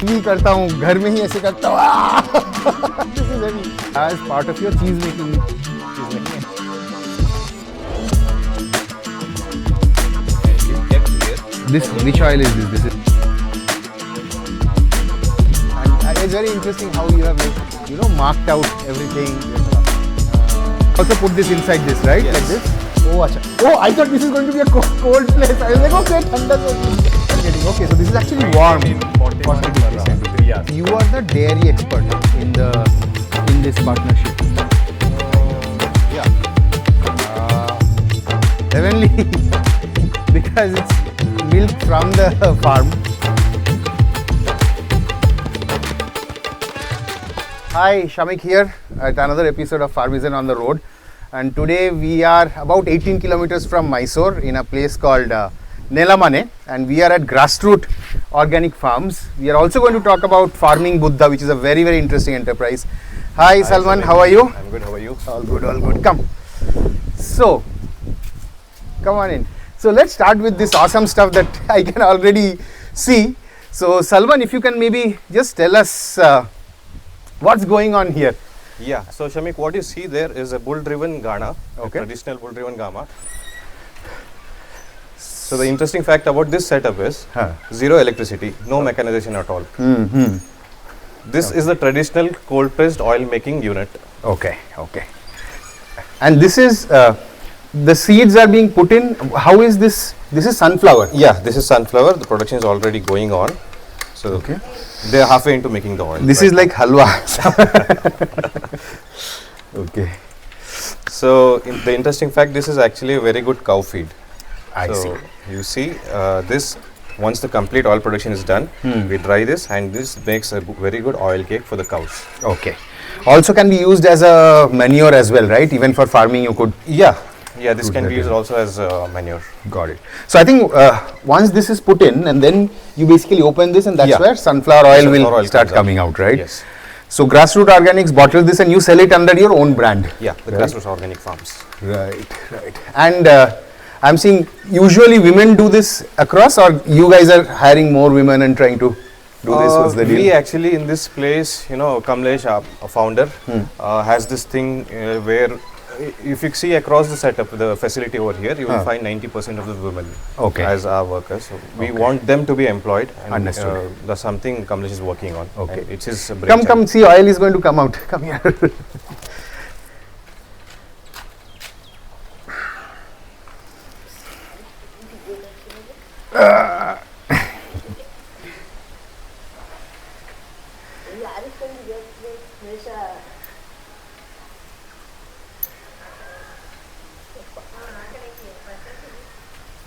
भी करता हूँ, घर में ही ऐसे करता हूँ. This is heavy. As part of your cheese making. This, which oil is this? This is. And it's very interesting how you have, like, you know, marked out everything. Also put this inside this, right? Yes. Like this. Oh, acha. Oh, I thought this is going to be a cold place. I was like, okay, thanda so. Okay, so this is actually warm. 40 degrees centigrade. You are the dairy expert in this partnership. Yeah. Heavenly, because it's milk from the farm. Hi, Shamik here at another episode of Farmizen On The Road, and today we are about 18 kilometers from Mysore in a place called Nelamane, and we are at Grassroot Organic Farms. We are also going to talk about Farming Buddha, which is a very, very interesting enterprise. Hi Salman, how are you? I'm good, how are you? All good, all good. Come. So, come on in. So let's start with this awesome stuff that I can already see. So Salman, if you can maybe just tell us what's going on here. Yeah, so Shamik, what you see there is a bull-driven Ghana, Okay. a traditional bull-driven Gama. So the interesting fact about this setup is zero electricity, no mechanization at all. This is the traditional cold-pressed oil-making unit. Okay, okay. And this is, the seeds are being put in, how is this? This is sunflower. Yeah, this is sunflower. The production is already going on. So Okay. they are halfway into making the oil. This is like halwa. Okay, So the interesting fact, this is actually a very good cow feed. I so see. you see this, once the complete oil production is done, we dry this and this makes a very good oil cake for the cows. Okay. Also can be used as a manure as well, right? Even for farming you could. Yeah, this Good can be that used is. also as manure. Got it. So I think once this is put in and then you basically open this and that's Yeah. where sunflower oil Sunflower will oil start comes out. coming out, right? Yes. So Grassroot Organics bottle this and you sell it under your own brand. Yeah, the Right. Grassroots Organic Farms. Right, right. And I'm seeing usually women do this across, or you guys are hiring more women and trying to do this? What's the We deal? actually in this place, you know, Kamlesh, a founder, has this thing where if you see across the setup, the facility over here, you will find 90% of the women Okay. as our workers. So we want them to be employed. And, Understood. that's something Kamlesh is working on. Okay. And it's his Come, brainchild. come, see, oil is going to come out. Come here.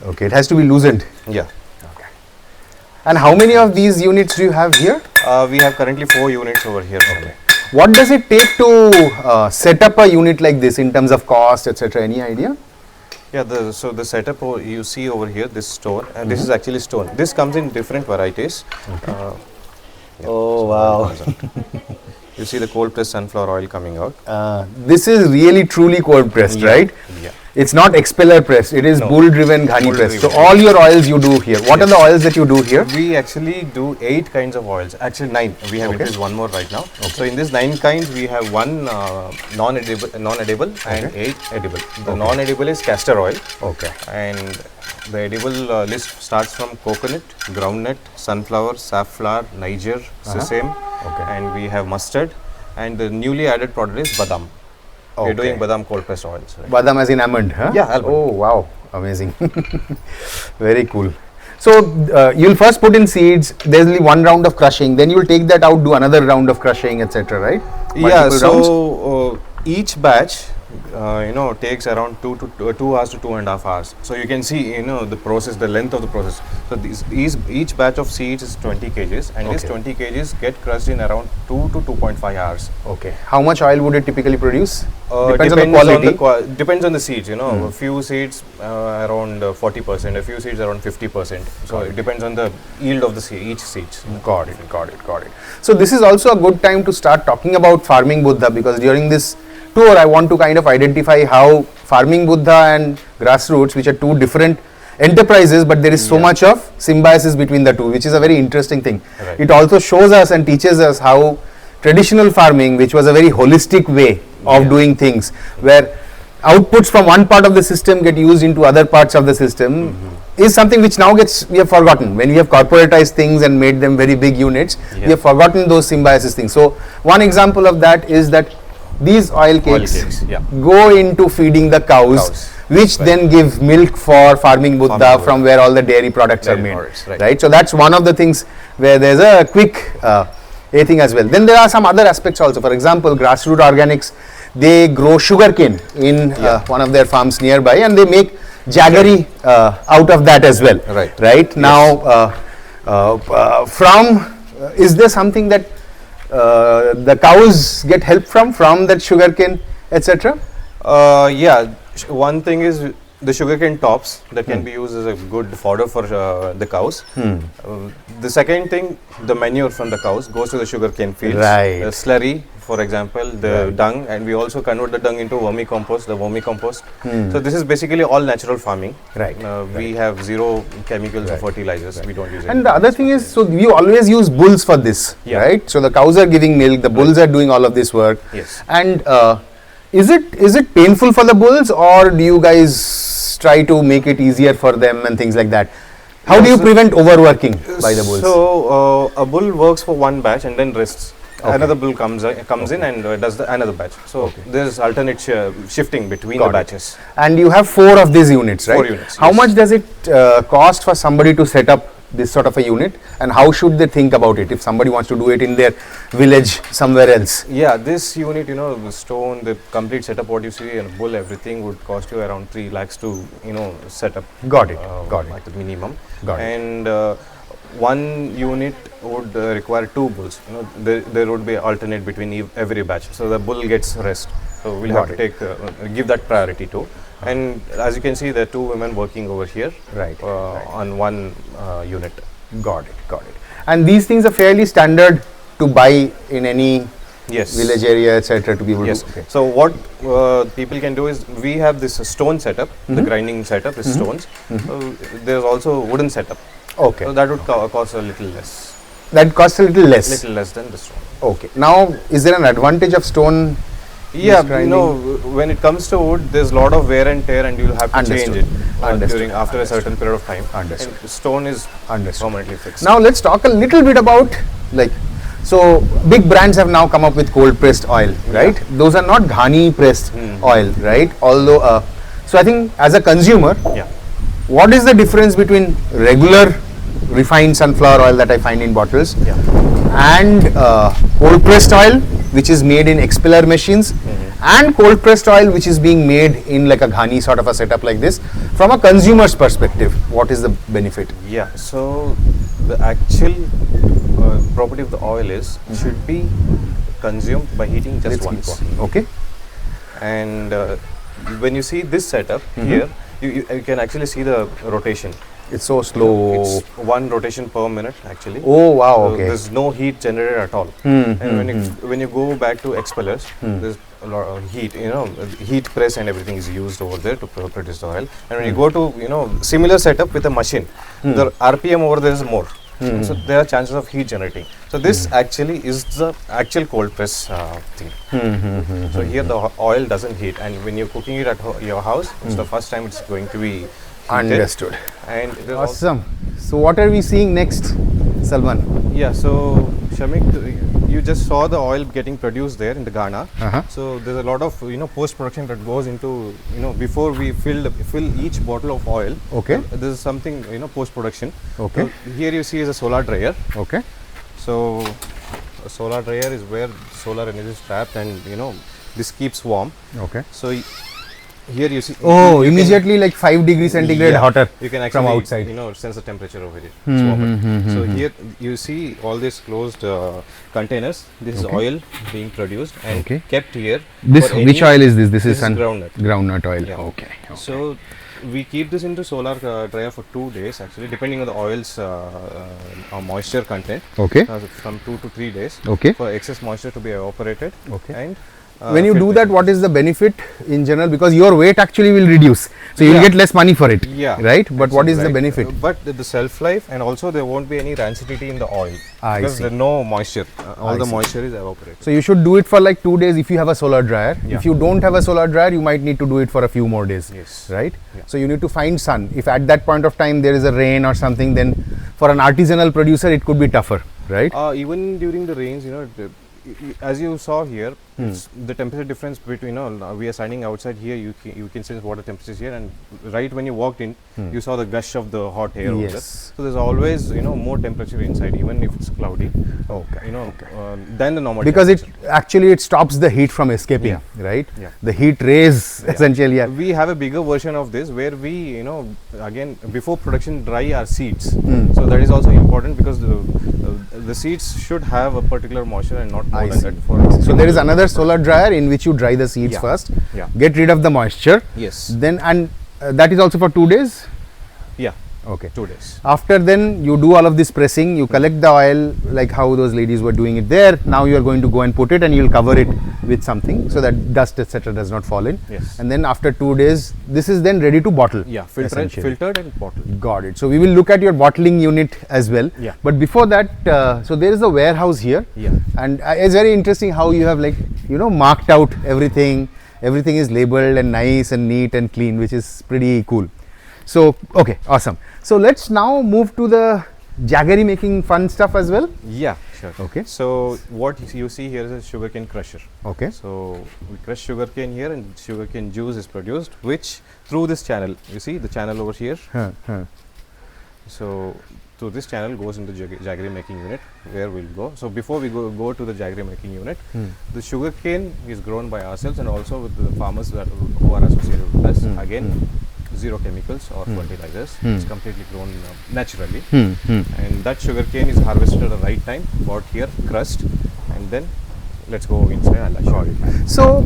Okay, it has to be loosened. Yeah. And how many of these units do you have here? We have currently 4 units over here. What does it take to set up a unit like this in terms of cost, etc.? Any idea? Yeah, so the setup you see over here, this stone, and this is actually stone. This comes in different varieties. Oh, wow. You see the cold pressed sunflower oil coming out. This is really truly cold pressed, right? Yeah. It's not expeller pressed, it is No. bull driven ghani Bull pressed. So driven. all your oils you do here. What are the oils that you do here? We actually do 8 kinds of oils. Actually 9. We have introduced one more right now. So in this 9 kinds, we have one non-edible and 8 edible. The non-edible is castor oil. Okay. And the edible list starts from coconut, groundnut, sunflower, safflower, Niger, sesame, and we have mustard. And the newly added product is badam. We're doing badam cold pressed oils. Right? Badam as in almond, huh? Yeah, almond. Oh, wow. Amazing. Very cool. So you'll first put in seeds, there's only one round of crushing, then you'll take that out, do another round of crushing, etc., right? Yeah, Multiple rounds? so each batch takes around 2 hours to 2.5 hours. So you can see, the process, the length of the process. So each batch of seeds is 20 kgs, and these 20 kgs get crushed in around 2 to 2.5 hours. Okay. How much oil would it typically produce? Depends on the quality. Depends on the seeds, A few seeds around 40%, a few seeds around 50%. So it depends on the yield of the each seed. Got it. So this is also a good time to start talking about Farming Buddha, because during this tour I want to kind of identify how Farming Buddha and Grassroots, which are two different enterprises, but there is so much of symbiosis between the two, which is a very interesting thing. Right. It also shows us and teaches us how traditional farming, which was a very holistic way of doing things, where outputs from one part of the system get used into other parts of the system, is something which now we have forgotten. When we have corporatized things and made them very big units, we have forgotten those symbiosis things. So one example of that is that these oil cakes go into feeding the cows, which then give milk for farming Buddha, from where all the dairy products are made. Right. So that's one of the things where there's a quick thing as well. Then there are some other aspects also. For example, Grassroot Organics, they grow sugarcane in one of their farms nearby, and they make jaggery out of that as well. Right. Now, is there something that the cows get help from that sugarcane, etc.? One thing is the sugarcane tops that can be used as a good fodder for the cows. The second thing, the manure from the cows goes to the sugarcane fields. The slurry, for example, the dung, and we also convert the dung into vermicompost, the vermicompost. So this is basically all natural farming. We have zero chemicals or fertilizers. We don't use it. And the other thing is, so we always use bulls for this, right? So the cows are giving milk, the bulls are doing all of this work. And is it painful for the bulls, or do you guys try to make it easier for them and things like that? How do you prevent overworking by the bulls? So a bull works for one batch and then rests. Another bull comes in and does another batch. So there is alternate shifting between the batches. And you have 4 of these units, right? 4 units. How much does it cost for somebody to set up this sort of a unit, and how should they think about it if somebody wants to do it in their village somewhere else? This unit, the stone, the complete setup, what you see, and bull, everything would cost you around 3 lakhs to set up. Got it. At the minimum. And one unit would require 2 bulls. There would be alternate between every batch, so the bull gets rest. So we'll have to give that priority too. And as you can see, there are 2 women working over here, on one unit. Got it. And these things are fairly standard to buy in any village area, etc. to be able to. So what people can do is, we have this stone setup, the grinding setup is stones. There's also wooden setup. So that would cost a little less. That costs a little less. Little less than the stone. Okay. Now, is there an advantage of stone? When it comes to wood, there's a lot of wear and tear, and you'll have to change it after a certain period of time. And stone is permanently fixed. Now let's talk a little bit about, so big brands have now come up with cold pressed oil, right? Those are not ghani pressed oil, right? Although, so I think as a consumer, what is the difference between regular refined sunflower oil that I find in bottles and cold pressed oil, which is made in expeller machines, and cold pressed oil which is being made in like a ghani sort of a setup like this? From a consumer's perspective, what is the benefit? So the actual property of the oil is should be consumed by heating just once. And when you see this setup here, you can actually see the rotation. It's so slow. It's 1 rotation per minute actually. Oh wow, so there's no heat generated at all. And when you go back to expellers, there's a lot of heat, heat press and everything is used over there to produce the oil. And when you go to, similar setup with a machine, the RPM over there is more. So there are chances of heat generating. So this actually is the actual cold press thing. So here the oil doesn't heat, and when you're cooking it at your house, it's the first time it's going to be heated. Understood. And awesome. So what are we seeing next, Salman? So Shamik, you just saw the oil getting produced there in the Ghana. So there's a lot of post production that goes into before we fill each bottle of oil. There's something post production. So here you see is a solar dryer. So a solar dryer is where solar energy is trapped, and this keeps warm. So here you see. Immediately like 5 degrees centigrade hotter. You can actually from outside. Sense the temperature over here. It's warmer. So here you see all these closed containers. This is oil being produced and kept here. This which oil is this? This is groundnut. Groundnut oil. So we keep this into solar dryer for 2 days actually, depending on the oil's moisture content. From 2 to 3 days. For excess moisture to be evaporated. And when you do that, what is the benefit in general? Because your weight actually will reduce, so you will get less money for it. Yeah. Right. But what is the benefit? But the shelf life, and also there won't be any rancidity in the oil I because see. there's no moisture. All I the see. moisture is evaporated. So you should do it for like 2 days if you have a solar dryer. Yeah. If you don't have a solar dryer, you might need to do it for a few more days. Yes. Right. Yeah. So you need to find sun. If at that point of time there is a rain or something, then for an artisanal producer it could be tougher. Right. Even during the rains, as you saw here, it's the temperature difference between, we are standing outside here, you can sense water temperature is here, and right when you walked in, you saw the gush of the hot air over there. Yes. So there's always, more temperature inside, even if it's cloudy. Okay. Than the normal Because temperature. it stops the heat from escaping. Yeah. Right. Yeah. The heat rays essentially. Yeah. We have a bigger version of this where we, again, before production dry our seeds. So that is also important because the seeds should have a particular moisture and not more I than see. that. So there is another solar dryer in which you dry the seeds first. Yeah. Get rid of the moisture. Yes. Then that is also for 2 days. Yeah. Okay. 2 days. After then you do all of this pressing, you collect the oil like how those ladies were doing it there. Now you are going to go and put it and you will cover it with something so that dust etc. does not fall in. Yes. And then after 2 days, this is then ready to bottle. Yeah, essentially. filtered and bottled. Got it. So we will look at your bottling unit as well. Yeah. But before that, so there is a warehouse here. Yeah. And it's very interesting how you have marked out everything. Everything is labeled and nice and neat and clean, which is pretty cool. So, okay, awesome. So let's now move to the jaggery making fun stuff as well. Yeah, sure. Okay. So what you see here is a sugarcane crusher. Okay. So we crush sugarcane here, and sugarcane juice is produced, which through this channel, you see the channel over here. So through this channel goes into jaggery making unit where we'll go. So before we go to the jaggery making unit, the sugarcane is grown by ourselves and also with the farmers who are associated with us. Again, zero chemicals or fertilizers. It's completely grown naturally. And that sugarcane is harvested at the right time, brought here, crushed, and then let's go inside. I'll show you. So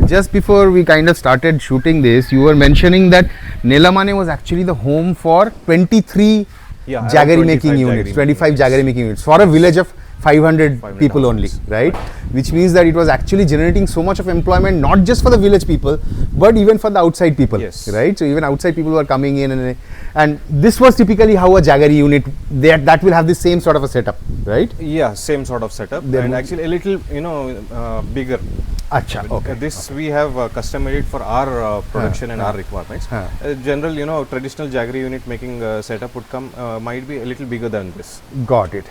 just before we kind of started shooting this, you were mentioning that Nelamane was actually the home for 23 jaggery making units, 25 jaggery making units for a village of 500 people only, right? Which means that it was actually generating so much of employment, not just for the village people, but even for the outside people, right? So even outside people were coming in, and this was typically how a jaggery unit that will have the same sort of a setup, right? Yeah, same sort of setup, and actually a little, bigger. Acha, okay. This we have custom made for our production and our requirements. General, traditional jaggery unit making setup would might be a little bigger than this. Got it.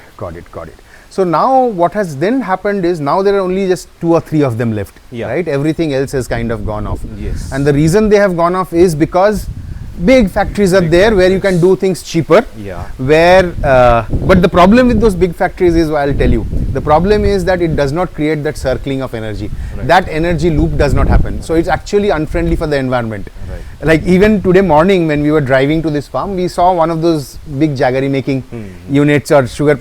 So now what has then happened is now there are only just 2 or 3 of them left, right? Everything else has kind of gone off. Yes. And the reason they have gone off is because big factories are there where you can do things cheaper. Yeah. But the problem with those big factories is, I'll tell you, the problem is that it does not create that circling of energy. Right. That energy loop does not happen. So it's actually unfriendly for the environment. Right. Like even today morning when we were driving to this farm, we saw one of those big jaggery making units or sugar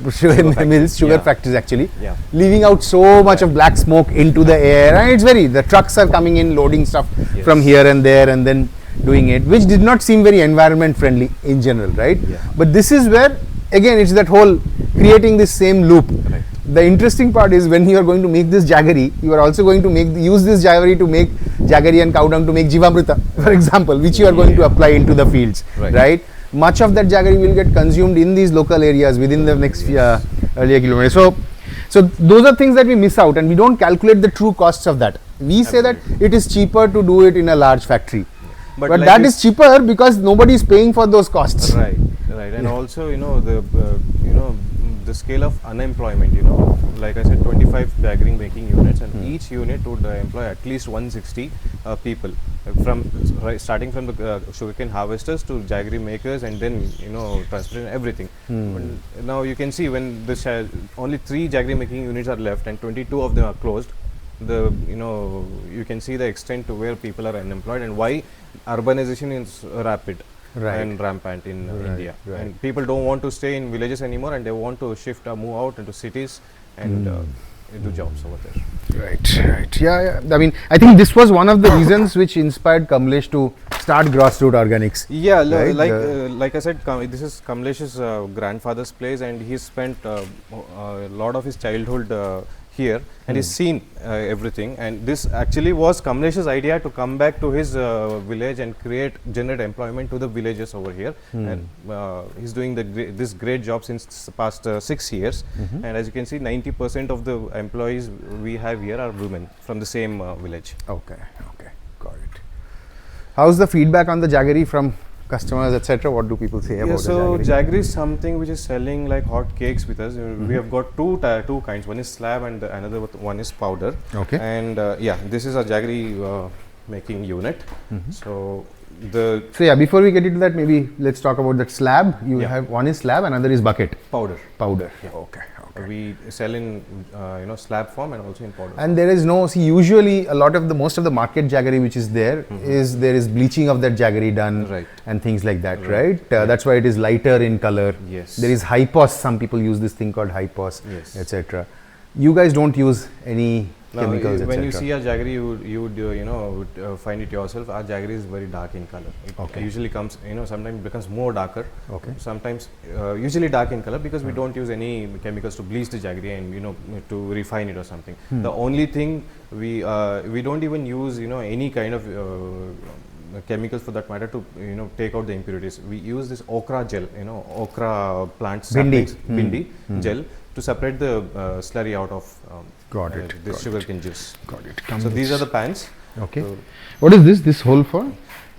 mills, factories actually, leaving out so much of black smoke into the air. And it's the trucks are coming in loading stuff from here and there and then doing it, which did not seem very environment friendly in general, right? But this is where again it's that whole creating this same loop. Right. The interesting part is when you are going to make this jaggery, you are also going to use this jaggery to make jaggery and cow dung to make jivamrita, for example, which you are going to apply into the fields, right? Much of that jaggery will get consumed in these local areas within the next earlier kilometers. So those are things that we miss out, and we don't calculate the true costs of that. We say that it is cheaper to do it in a large factory, but like that is cheaper because nobody is paying for those costs. Right, and also the scale of unemployment. Like I said, 25 jaggery making units, and each unit would employ at least 160 people, starting from the sugarcane harvesters to jaggery makers, and then transport and everything. Now you can see when this only 3 jaggery making units are left and 22 of them are closed. You can see the extent to where people are unemployed and why urbanization is rapid and rampant in India. And people don't want to stay in villages anymore, and they want to shift or move out into cities and do jobs over there. Right. Yeah. I mean, I think this was one of the reasons which inspired Kamlesh to start Grassroot Organics. Yeah, like I said, this is Kamlesh's grandfather's place, and he spent a lot of his childhood here, and he's seen everything. And this actually was Kamlesh's idea to come back to his village and generate employment to the villagers over here. And he's doing this great job since the past 6 years. And as you can see, 90% of the employees we have here are women from the same village. Okay, got it. How's the feedback on the jaggery from customers, etc.? What do people say about so the jaggery? jaggery is something which is selling like hot cakes with us. We have got two kinds. One is slab and another one is powder. Okay. And this is a jaggery making unit. So before we get into that, maybe let's talk about that slab. You have one is slab, another is bucket. Powder. Yeah. Okay. We sell in slab form and also in powder. And there is no, usually most of the market jaggery which is there is bleaching of that jaggery done, Right. and things like that, right? That's why it is lighter in color. Yes. There is hypos. Some people use this thing called hypos, Yes. etc. You guys don't use any Now, chemicals, etc. when you see a jaggery, you would find it yourself. Our jaggery is very dark in color. It usually comes, sometimes it becomes more darker. Okay. Sometimes, usually dark in color because we don't use any chemicals to bleach the jaggery and to refine it or something. The only thing we don't even use any kind of chemicals for that matter to take out the impurities. We use this okra gel, okra plant saplings, bindi gel to separate the slurry out of this sugarcane juice. Got it. So these are the pans. Okay. So What is this? This hole for?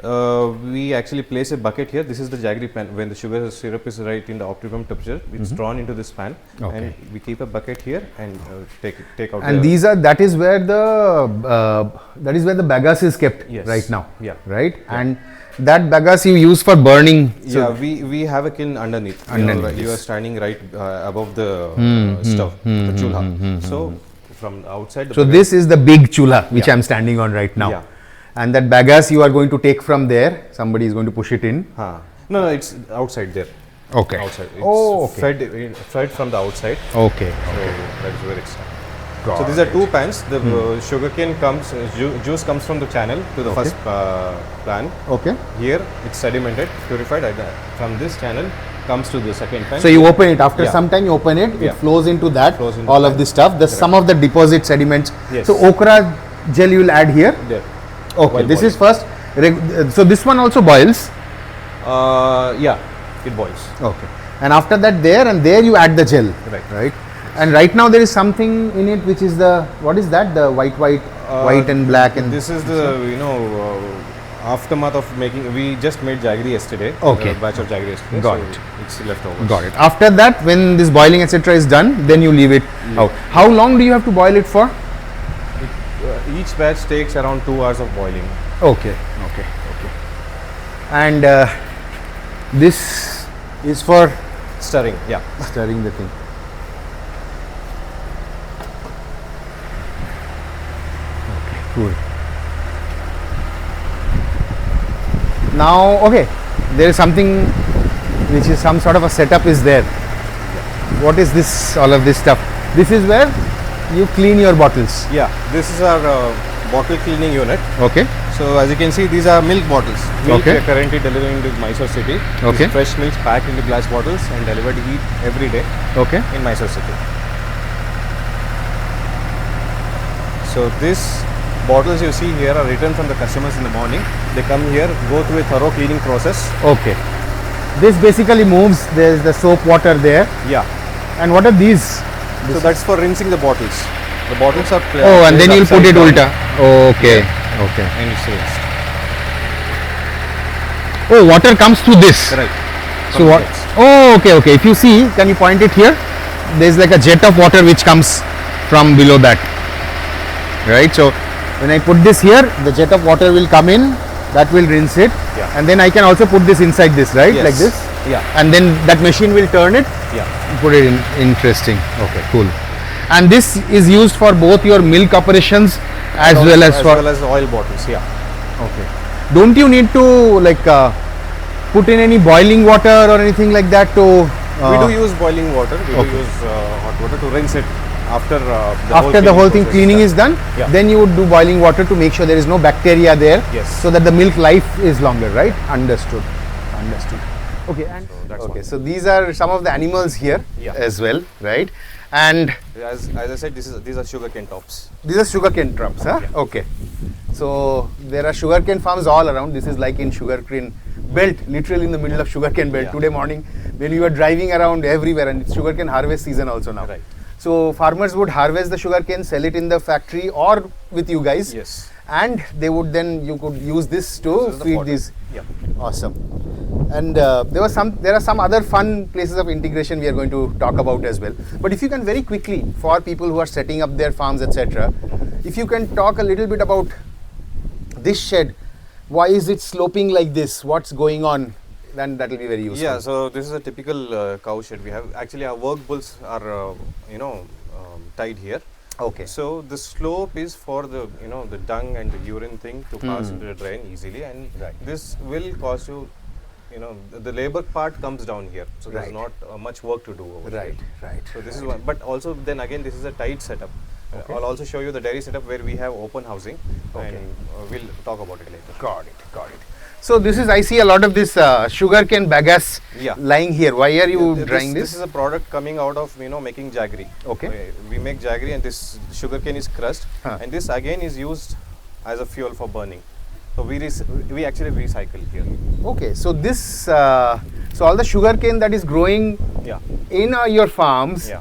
we actually place a bucket here. This is the jaggery pan. When the sugar syrup is right in the optimum temperature, it's drawn into this pan, and we keep a bucket here and take out. And that is where the bagasse is kept right now. Yeah. Right. Yeah. And that bagasse you use for burning. We have a kiln underneath. You are standing right above the stove, the chulha. So from outside. So this is the big chulha which I am standing on right now. Yeah. And that bagasse you are going to take from there. Somebody is going to push it in. No, it's outside there. Okay. Outside. It's fed from the outside. Okay. So that's where it's done. So these are two pans. The sugarcane comes, juice comes from the channel to the first pan. Okay. Here it's sedimented, purified. From this channel comes to the second pan. So you open it. After some time you open it. It flows into that. All of this stuff. Some of the deposit sediments. Yes. So okra gel you will add here. There. Okay. This is first. So this one also boils. It boils. Okay. And after that there you add the gel. Right. And right now there is something in it which is what is that? The white and black. And this is the aftermath of making. We just made jaggery yesterday. Okay. A batch of jaggery yesterday. Got so it. It's leftovers. Got it. After that, when this boiling etc. is done, then you leave it out. How long do you have to boil it for? Each batch takes around 2 hours of boiling. Okay. And this is for Stirring. stirring the thing. Okay, cool. Now, there is something which is some sort of a setup is there. What is this? All of this stuff. This is where you clean your bottles. This is our bottle cleaning unit. Okay. So as you can see, these are milk bottles. Milk we are currently delivering to Mysore city. Okay. These fresh milks packed into glass bottles and delivered every day. Okay. In Mysore city. So these bottles you see here are returned from the customers in the morning. They come here, go through a thorough cleaning process. Okay. This basically moves. There is the soap water there. And what are these? So that's for rinsing the bottles. The bottles are and then you'll put it ulta. Okay. And it's rinsed. Water comes through this. Right. So what? Okay. If you see, can you point it here? There's like a jet of water which comes from below that. Right. So when I put this here, the jet of water will come in. That will rinse it. And then I can also put this inside this, right? Yes. Like this. And then that machine will turn it. Put it in. Interesting. Okay. Cool. And this is used for both your milk operations as well as oil bottles. Okay. Don't you need to put in any boiling water or anything like that to? We do use boiling water. We do use hot water to rinse it after the whole thing cleaning is done. Then you would do boiling water to make sure there is no bacteria there. Yes. So that the milk life is longer, right? Understood. Okay. So these are some of the animals here as well, right? And As I said, these are sugarcane tops. these are sugarcane tops, huh? Yeah. Okay. So there are sugarcane farms all around. This is like in sugarcane belt, literally in the middle of sugarcane belt. Yeah. Today morning, when we were driving around everywhere, and it's sugarcane harvest season also now. Right. So farmers would harvest the sugarcane, sell it in the factory or with you guys. Yes. And they would then, you could use this to This is the feed fodder. these. Yeah. Awesome. And there are some other fun places of integration we are going to talk about as well. But if you can very quickly, for people who are setting up their farms, etc., if you can talk a little bit about this shed, why is it sloping like this? What's going on? Then that will be very useful. Yeah, so this is a typical cow shed we have. Actually, our work bulls are, tied here. Okay. So the slope is for the, the dung and the urine thing to pass into the drain easily, and Right. this will cause you, the labor part comes down here. So Right. there's not much work to do over Right, here. right. So this is one, but also then again this is a tight setup. Okay. I'll also show you the dairy setup where we have open housing, Okay. and we'll talk about it later. Got it, got it. So this is, I see a lot of this sugarcane bagasse Yeah. lying here. Why are you Yeah, drying this this? is a product coming out of making jaggery. Okay. We make jaggery, and this sugarcane is crushed, Huh. and this again is used as a fuel for burning. So we actually recycle here. Okay, so this, so all the sugarcane that is growing Yeah. in your farms, Yeah.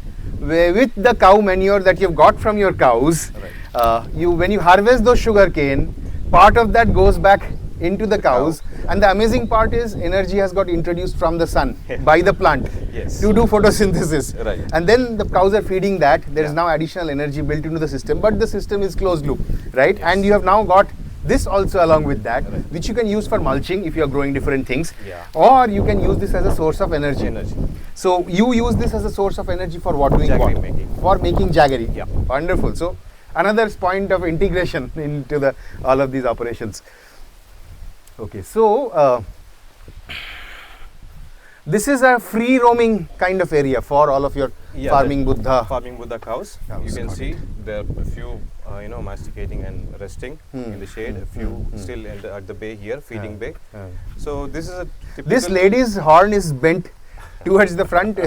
with the cow manure that you've got from your cows, Right. when you harvest those sugarcane, part of that goes back into the cows, and the amazing part is energy has got introduced from the sun by the plant Yes. to do photosynthesis. Right. And then the cows are feeding that. There is Yeah. now additional energy built into the system, but the system is closed loop, right? And you have now got this also along with that, Right. which you can use for mulching if you are growing different things, Yeah. or you can use this as a source of energy. Energy. So you use this as a source of energy for what, doing what? Jaggery-making. For making jaggery. Yeah. Wonderful. So another point of integration into the all of these operations. Okay, so this is a free roaming kind of area for all of your Yeah, farming Buddha. Farming Buddha cows. Cows, You can got see there are a few, masticating and resting in the shade. A few still at the bay here, feeding bay. So this is a typical. This lady's horn is bent towards the front.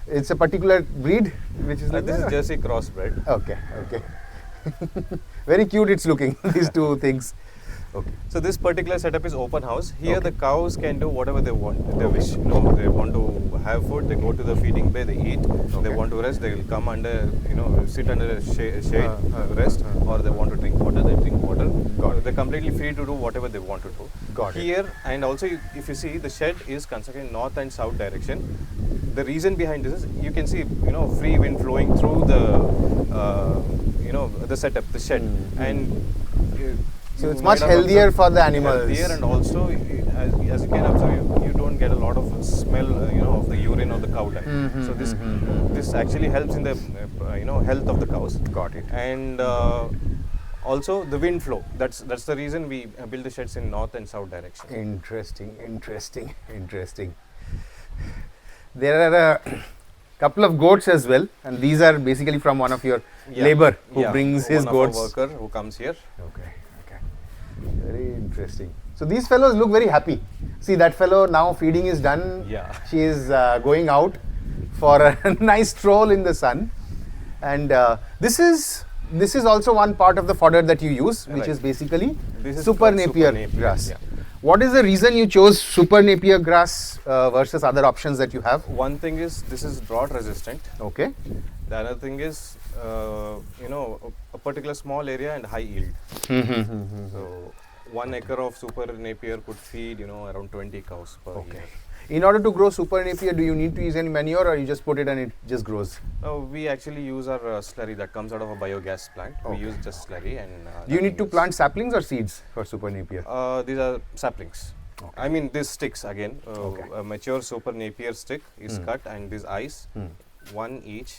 It's a particular breed, which is like this is that? Jersey crossbred. Okay, okay. Very cute it's looking, these two things. Okay. So this particular setup is open house. Here Okay. the cows can do whatever they want. They wish. They want to have food. They go to the feeding bay. They eat. They want to rest. They will come under. Sit under a shade, rest. Or they want to drink water. They drink water. They're completely free to do whatever they want to do. Got it. Here, and also if you see, the shed is constructed in north and south direction. The reason behind this is you can see free wind flowing through the the setup, the shed, and. So it's you much might have healthier observed for the animals. Healthier, and also as you can observe, you don't get a lot of smell of the urine of the cow dung. So this actually helps in the health of the cows. Got it. And also the wind flow. That's the reason we build the sheds in north and south direction. Interesting. There are a couple of goats as well, and these are basically from one of your labor who brings his one goats. Of our worker who comes here. Okay. Very interesting. So these fellows look very happy. See, that fellow now feeding is done. Yeah. She is going out for a nice stroll in the sun, and this is also one part of the fodder that you use, which Right. is basically This is super called napier super napier, grass. yeah. What is the reason you chose super napier grass versus other options that you have? One thing is this is drought resistant. Okay. The other thing is a particular small area and high yield. So 1 acre of super napier could feed around 20 cows per year. In order to grow super napier, do you need to use any manure, or you just put it and it just grows? We actually use our slurry that comes out of a biogas plant. We use just slurry, and Do you need to plant saplings or seeds for super napier? these are saplings. I mean, these sticks again. A mature super napier stick is cut, and these eyes, one each,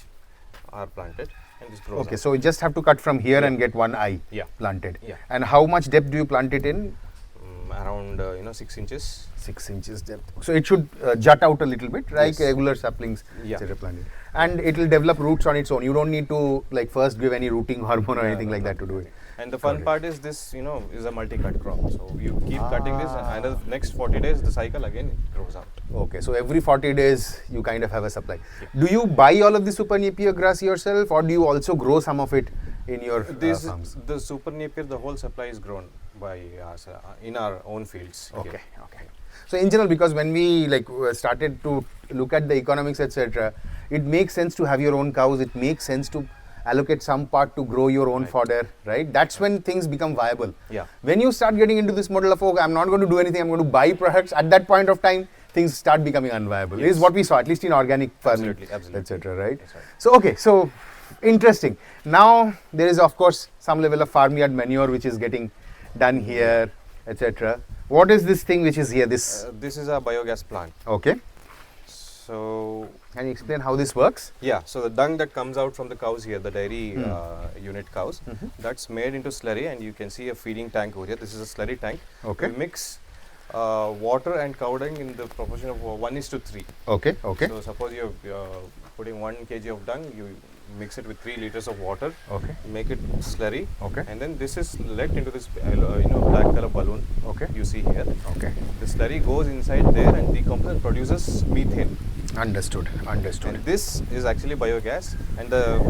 are planted, and this grows. Okay, up. so you just have to cut from here and get one eye planted. Yeah. And how much depth do you plant it in? Around 6 inches. 6 inches depth. So it should jut out a little bit, like Yes. regular saplings Yeah. that are planted. And it will develop roots on its own. You don't need to first give any rooting hormone or anything like that to do it. And the fun part is this, is a multi-cut crop. So you keep cutting this, and the next 40 days, the cycle again it grows out. Okay, so every 40 days you kind of have a supply. Do you buy all of the super Napier grass yourself, or do you also grow some of it in your farms? The super Napier, the whole supply is grown by us in our own fields. Okay. So in general, because when we started to look at the economics, etc., it makes sense to have your own cows. It makes sense to allocate some part to grow your own fodder, right? That's when things become viable. Yeah. When you start getting into this model of, okay, I'm not going to do anything, I'm going to buy products, at that point of time, things start becoming unviable. Yes. Is what we saw, at least in organic farming, etc., right? That's right? So, okay, so interesting. Now, there is, of course, some level of farmyard manure which is getting done here, etc. What is this thing which is here? This is a biogas plant. Okay. So, can you explain how this works? Yeah, so the dung that comes out from the cows here, the dairy unit cows, that's made into slurry, and you can see a feeding tank over here. This is a slurry tank. Okay. We mix water and cow dung in the proportion of 1:3. Okay. So suppose you're putting 1 kg of dung, you mix it with 3 liters of water. Okay. Make it slurry. Okay. And then this is let into this black color balloon. Okay. You see here. Okay. The slurry goes inside there and decomposes and produces methane. Understood. And this is actually biogas, and the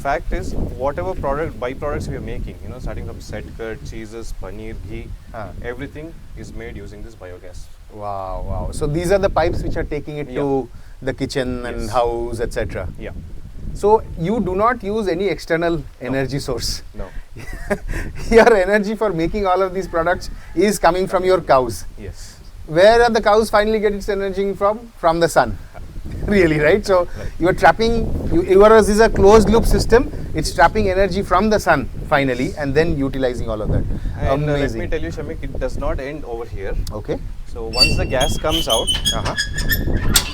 fact is whatever byproducts we are making, starting from set cut, cheeses, paneer, ghee, everything is made using this biogas. Wow. So these are the pipes which are taking it to the kitchen and house, etc. Yeah. So you do not use any external energy source. No. Your energy for making all of these products is coming from your cows. Yes. Where are the cows finally get its energy from? From the sun. Really, right? So you are trapping, yours is a closed loop system. It's trapping energy from the sun finally, and then utilizing all of that. And amazing. Let me tell you, Shamik, it does not end over here. Okay. So once the gas comes out,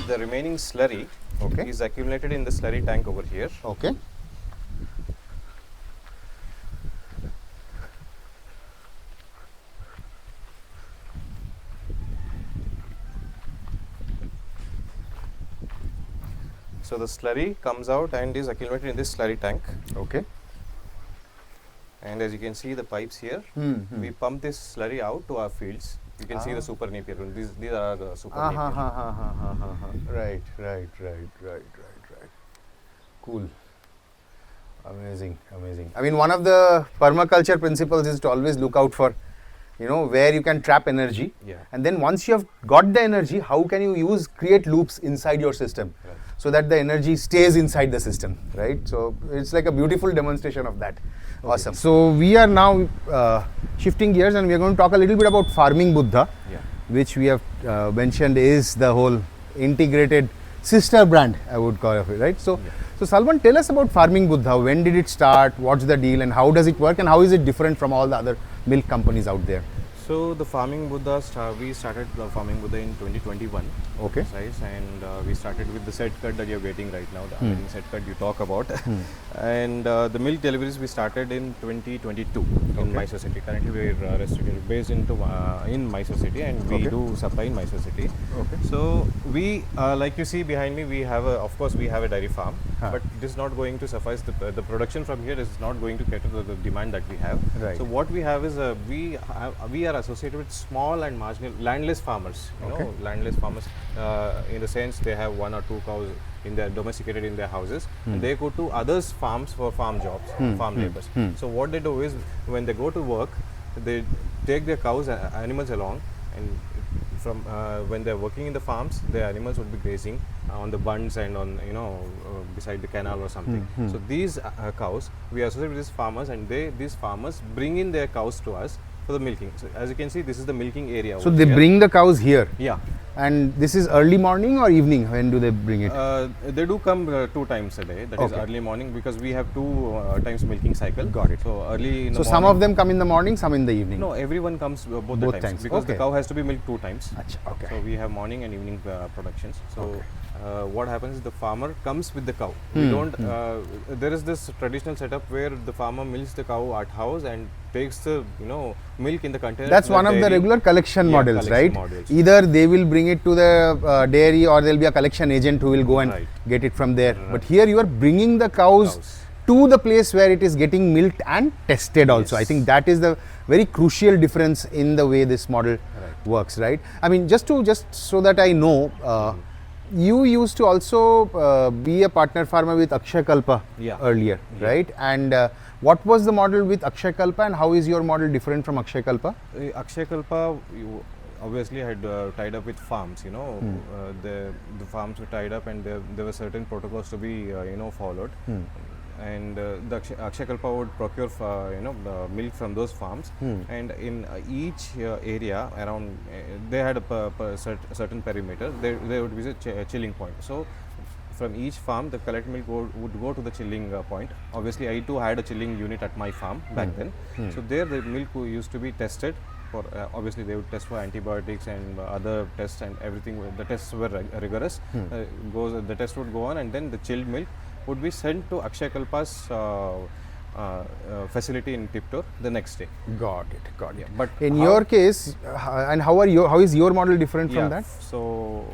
the remaining slurry is accumulated in the slurry tank over here. Okay. So the slurry comes out and is accumulated in this slurry tank. Okay. And as you can see the pipes here, we pump this slurry out to our fields. You can see the super Napier. These are the super Napier. Right. Cool. Amazing. I mean, one of the permaculture principles is to always look out for, where you can trap energy. Yeah. And then once you have got the energy, how can you create loops inside your system, so that the energy stays inside the system, right? So it's like a beautiful demonstration of that. Okay. Awesome. So we are now shifting gears, and we are going to talk a little bit about Farming Buddha, which we have mentioned is the whole integrated sister brand, I would call it, right? So, so Salman, tell us about Farming Buddha. When did it start? What's the deal, and how does it work, and how is it different from all the other milk companies out there? So the Farming Buddha, we started the Farming Buddha in 2021. Okay. And we started with the set cut that you're getting right now, the set cut you talk about. And the milk deliveries we started in 2022 in Mysore City. Currently we are restricted based in Mysore City, and we do supply in Mysore City. Okay. So we, like you see behind me, we have of course we have a dairy farm, but this is not going to suffice. The production from here is not going to cater to the demand that we have. Right. So what we have is we are associated with small and marginal landless farmers. Landless farmers in the sense they have 1 or 2 cows domesticated in their houses, and they go to others' farms for farm jobs, farm labors. So what they do is when they go to work, they take their cows, animals along, and from when they're working in the farms, their animals would be grazing on the bunds and on beside the canal or something. So these cows, we associate with these farmers, and these farmers bring in their cows to us for the milking. So as you can see, this is the milking area. So they bring the cows here. Yeah. And this is early morning or evening? When do they bring it? They do come 2 times a day. That is early morning, because we have 2 times milking cycle. Got it. So early in the morning. So some of them come in the morning, some in the evening. No, everyone comes both the times, because the cow has to be milked 2 times. Okay. So we have morning and evening productions. So what happens is the farmer comes with the cow. We don't. There is this traditional setup where the farmer milks the cow at house and takes the milk in the container. That's one of the regular collection models, right? Models. Either they will bring it to the dairy, or there will be a collection agent who will go and get it from there. But here you are bringing the cows to the place where it is getting milked and tested also. I think that is the very crucial difference in the way this model works, right? I mean, just so that I know, you used to also be a partner farmer with Akshay Kalpa earlier, right? And what was the model with Akshay Kalpa, and how is your model different from Akshay Kalpa? Akshay Kalpa obviously had tied up with farms, the farms were tied up, and there were certain protocols to be followed. And the Akshay Kalpa would procure milk from those farms, and in each area around they had a certain perimeter. There would be a chilling point. So from each farm, the collect milk would go to the chilling point. Obviously, I too had a chilling unit at my farm back then. So there the milk used to be tested for, obviously they would test for antibiotics and other tests and everything. The tests were rigorous. The test would go on, and then the chilled milk would be sent to Akshay Kalpa's facility in Tiptur the next day. Got it. But in your case, and how is your model different from that? So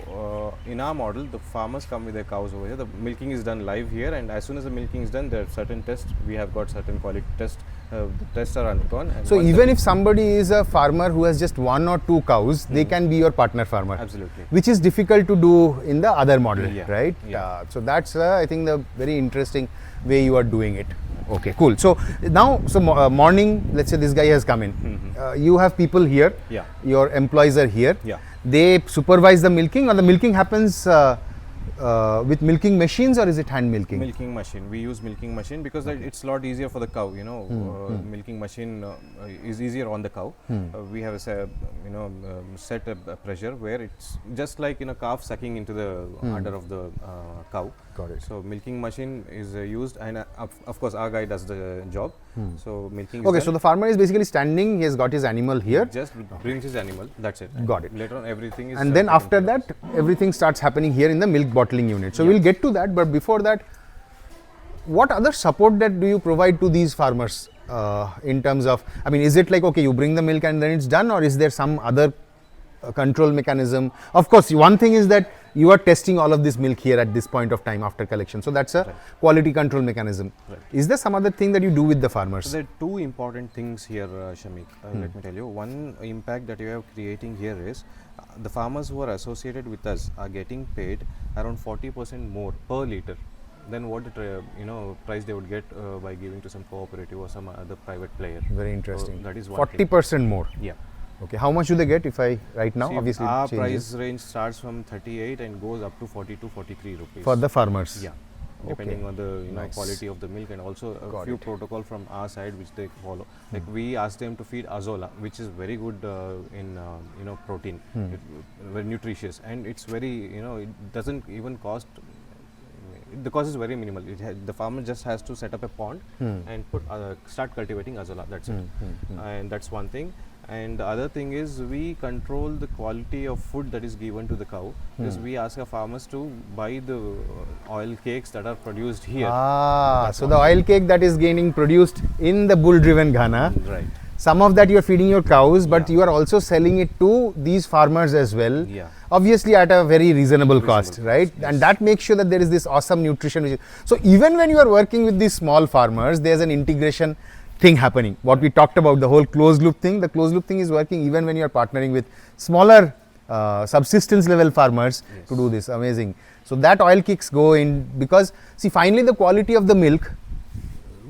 in our model, the farmers come with their cows over here. The milking is done live here, and as soon as the milking is done, there are certain tests. We have got certain quality tests. The tests are undergone. And so even if somebody is a farmer who has just 1 or 2 cows, they can be your partner farmer. Absolutely. Which is difficult to do in the other model, right? Yeah. So that's I think the very interesting way you are doing it. Okay, cool. So now, morning, let's say this guy has come in. You have people here. Yeah. Your employees are here. Yeah. They supervise the milking, or the milking happens with milking machines, or is it hand milking? Milking machine. We use milking machine because it's a lot easier for the cow. Milking machine is easier on the cow. We have a set a pressure where it's just like calf sucking into the udder of the cow. Got it. So milking machine is used, and of course our guy does the job. So milking. Okay, so the farmer is basically standing. He has got his animal here. Just brings his animal. That's it. Got it. Later on, everything is. And then after that, everything starts happening here in the milk bottling unit. So we'll get to that. But before that, what other support that do you provide to these farmers in terms of? I mean, is it like, okay, you bring the milk and then it's done, or is there some other control mechanism? Of course, one thing is that you are testing all of this milk here at this point of time after collection. So that's a quality control mechanism. Right. Is there some other thing that you do with the farmers? So there are 2 important things here, Shamik. Let me tell you. One impact that you are creating here is the farmers who are associated with us are getting paid around 40% more per liter than what the price they would get by giving to some cooperative or some other private player. Very interesting. So that is one 40% more. Yeah. Okay, how much do they get if I right now? See, obviously, our price range starts from 38 and goes up to 42, 43 rupees for the farmers. Yeah, depending on the quality of the milk, and also a few protocol from our side which they follow. Like we ask them to feed azola, which is very good in protein, very nutritious, and it's very it doesn't even cost. The cost is very minimal. The farmer just has to set up a pond and start cultivating azola. That's it, and that's one thing. And the other thing is we control the quality of food that is given to the cow. Because we ask our farmers to buy the oil cakes that are produced here. So the oil cake that is getting produced in the bull-driven Ghana. Right. Some of that you are feeding your cows, but you are also selling it to these farmers as well. Yeah. Obviously at a very reasonable cost, right? Yes. And that makes sure that there is this awesome nutrition. So even when you are working with these small farmers, there's an integration thing happening. What we talked about, the whole closed loop thing, the closed loop thing is working even when you are partnering with smaller subsistence level farmers to do this. Amazing. So that oil kicks go in because see, finally the quality of the milk,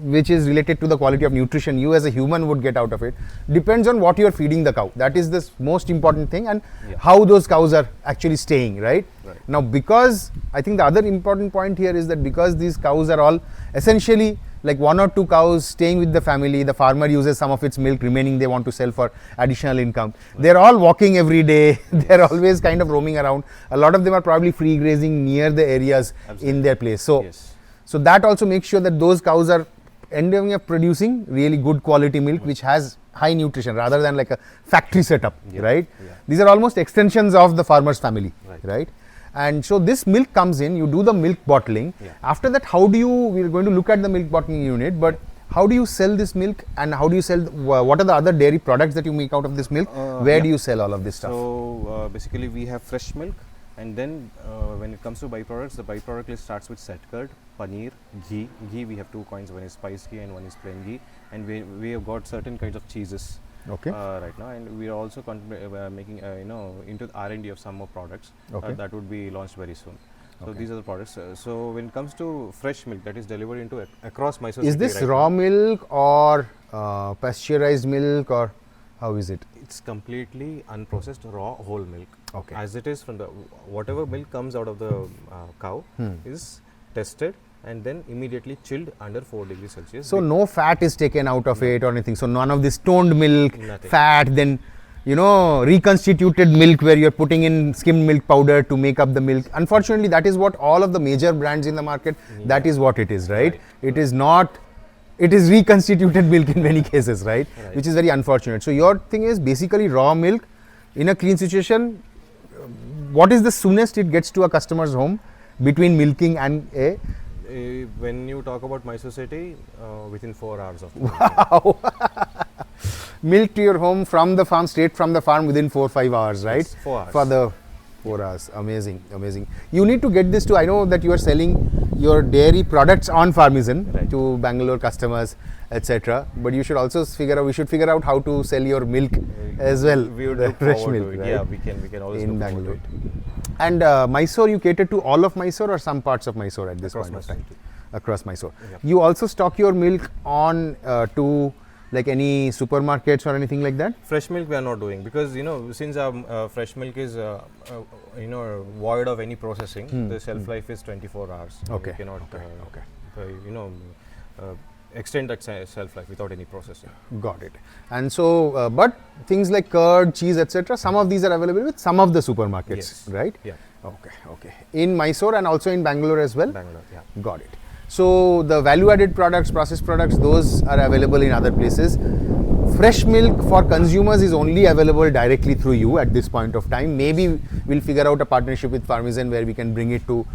which is related to the quality of nutrition you as a human would get out of it, depends on what you are feeding the cow. That is the most important thing, and how those cows are actually staying, right? Now, because I think the other important point here is that because these cows are all essentially like 1 or 2 cows staying with the family, the farmer uses some of its milk, remaining they want to sell for additional income. They're all walking every day. They're always kind of roaming around. A lot of them are probably free grazing near the areas in their place. So, so that also makes sure that those cows are ending up producing really good quality milk, which has high nutrition rather than like a factory setup, right? These are almost extensions of the farmer's family, right? And so this milk comes in, you do the milk bottling. After that, how do you, we're going to look at the milk bottling unit, but how do you sell this milk, and how do you sell, what are the other dairy products that you make out of this milk? Where do you sell all of this stuff? So basically we have fresh milk, And then when it comes to byproducts, the byproduct list starts with set curd, paneer, ghee. Ghee, we have 2 kinds, one is spice ghee and one is plain ghee. And we have got certain kinds of cheeses Okay. right now, and we are also making into the R&D of some more products that would be launched very soon. So these are the products. So when it comes to fresh milk that is delivered into across Mysore Is city this right raw now, milk or pasteurized milk, or how is it? it's completely unprocessed raw whole milk. Okay. As it is from the whatever milk comes out of the cow is tested and then immediately chilled under 4 degrees Celsius. So no fat is taken out of it or anything. So none of this stoned milk, Nothing. fat, then reconstituted milk where you're putting in skimmed milk powder to make up the milk. Unfortunately, that is what all of the major brands in the market, that is what it is, right? It is not, it is reconstituted milk in many cases, right? Which is very unfortunate. So your thing is basically raw milk in a clean situation. What is the soonest it gets to a customer's home between milking and a? When you talk about Mysore city, within 4 hours of Wow. Milk to your home from the farm, straight from the farm within 4-5 hours, right? Yes, 4 hours. For the 4 hours. Amazing, amazing. You need to get this to, I know that you are selling your dairy products on Farmizen to Bangalore customers, etc. But you should also we should figure out how to sell your milk as well. We would the look fresh forward milk, to it. right? Yeah, we can always In look forward Bangalore. to it. And Mysore, you cater to all of Mysore or some parts of Mysore at this Across point of Mysore time? city. Across Mysore. Yeah. You also stock your milk on to like any supermarkets or anything like that? Fresh milk we are not doing because since our fresh milk is void of any processing, the shelf life is 24 hours. Okay. We cannot extend that shelf life without any processing. Got it. And so, but things like curd, cheese, etc., some of these are available with some of the supermarkets, Yes. right? Yeah. Okay. In Mysore and also in Bangalore as well? Bangalore, yeah. Got it. So, the value-added products, processed products, those are available in other places. Fresh milk for consumers is only available directly through you at this point of time. Maybe we'll figure out a partnership with Farmizen where we can bring it to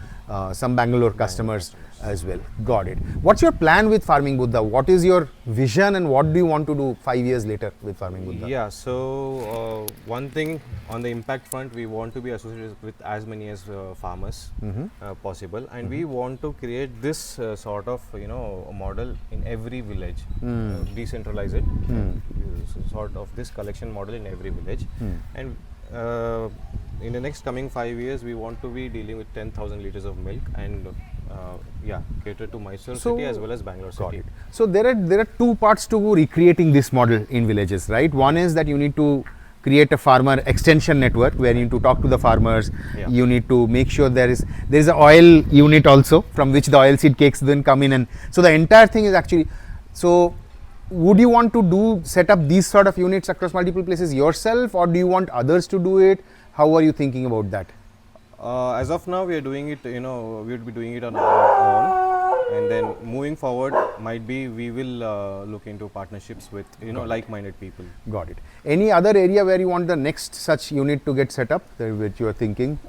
some Bangalore customers as well. Got it. What's your plan with Farming Buddha? What is your vision and what do you want to do 5 years later with Farming Buddha? Yeah, so one thing on the impact front, we want to be associated with as many as farmers possible, and we want to create this sort of model in every village, decentralize it, sort of this collection model in every village, and in the next coming 5 years, we want to be dealing with 10,000 liters of milk and cater to Mysore city as well as Bangalore city. So there are 2 parts to recreating this model in villages, right? One is that you need to create a farmer extension network where you need to talk to the farmers. Yeah. You need to make sure there is an oil unit also from which the oilseed cakes then come in, and so the entire thing is actually. So would you want to set up these sort of units across multiple places yourself, or do you want others to do it? How are you thinking about that? As of now, we are doing it. We would be doing it on our own, and then moving forward, might be we will look into partnerships with like-minded people. Got it. Any other area where you want the next such unit to get set up, which you are thinking?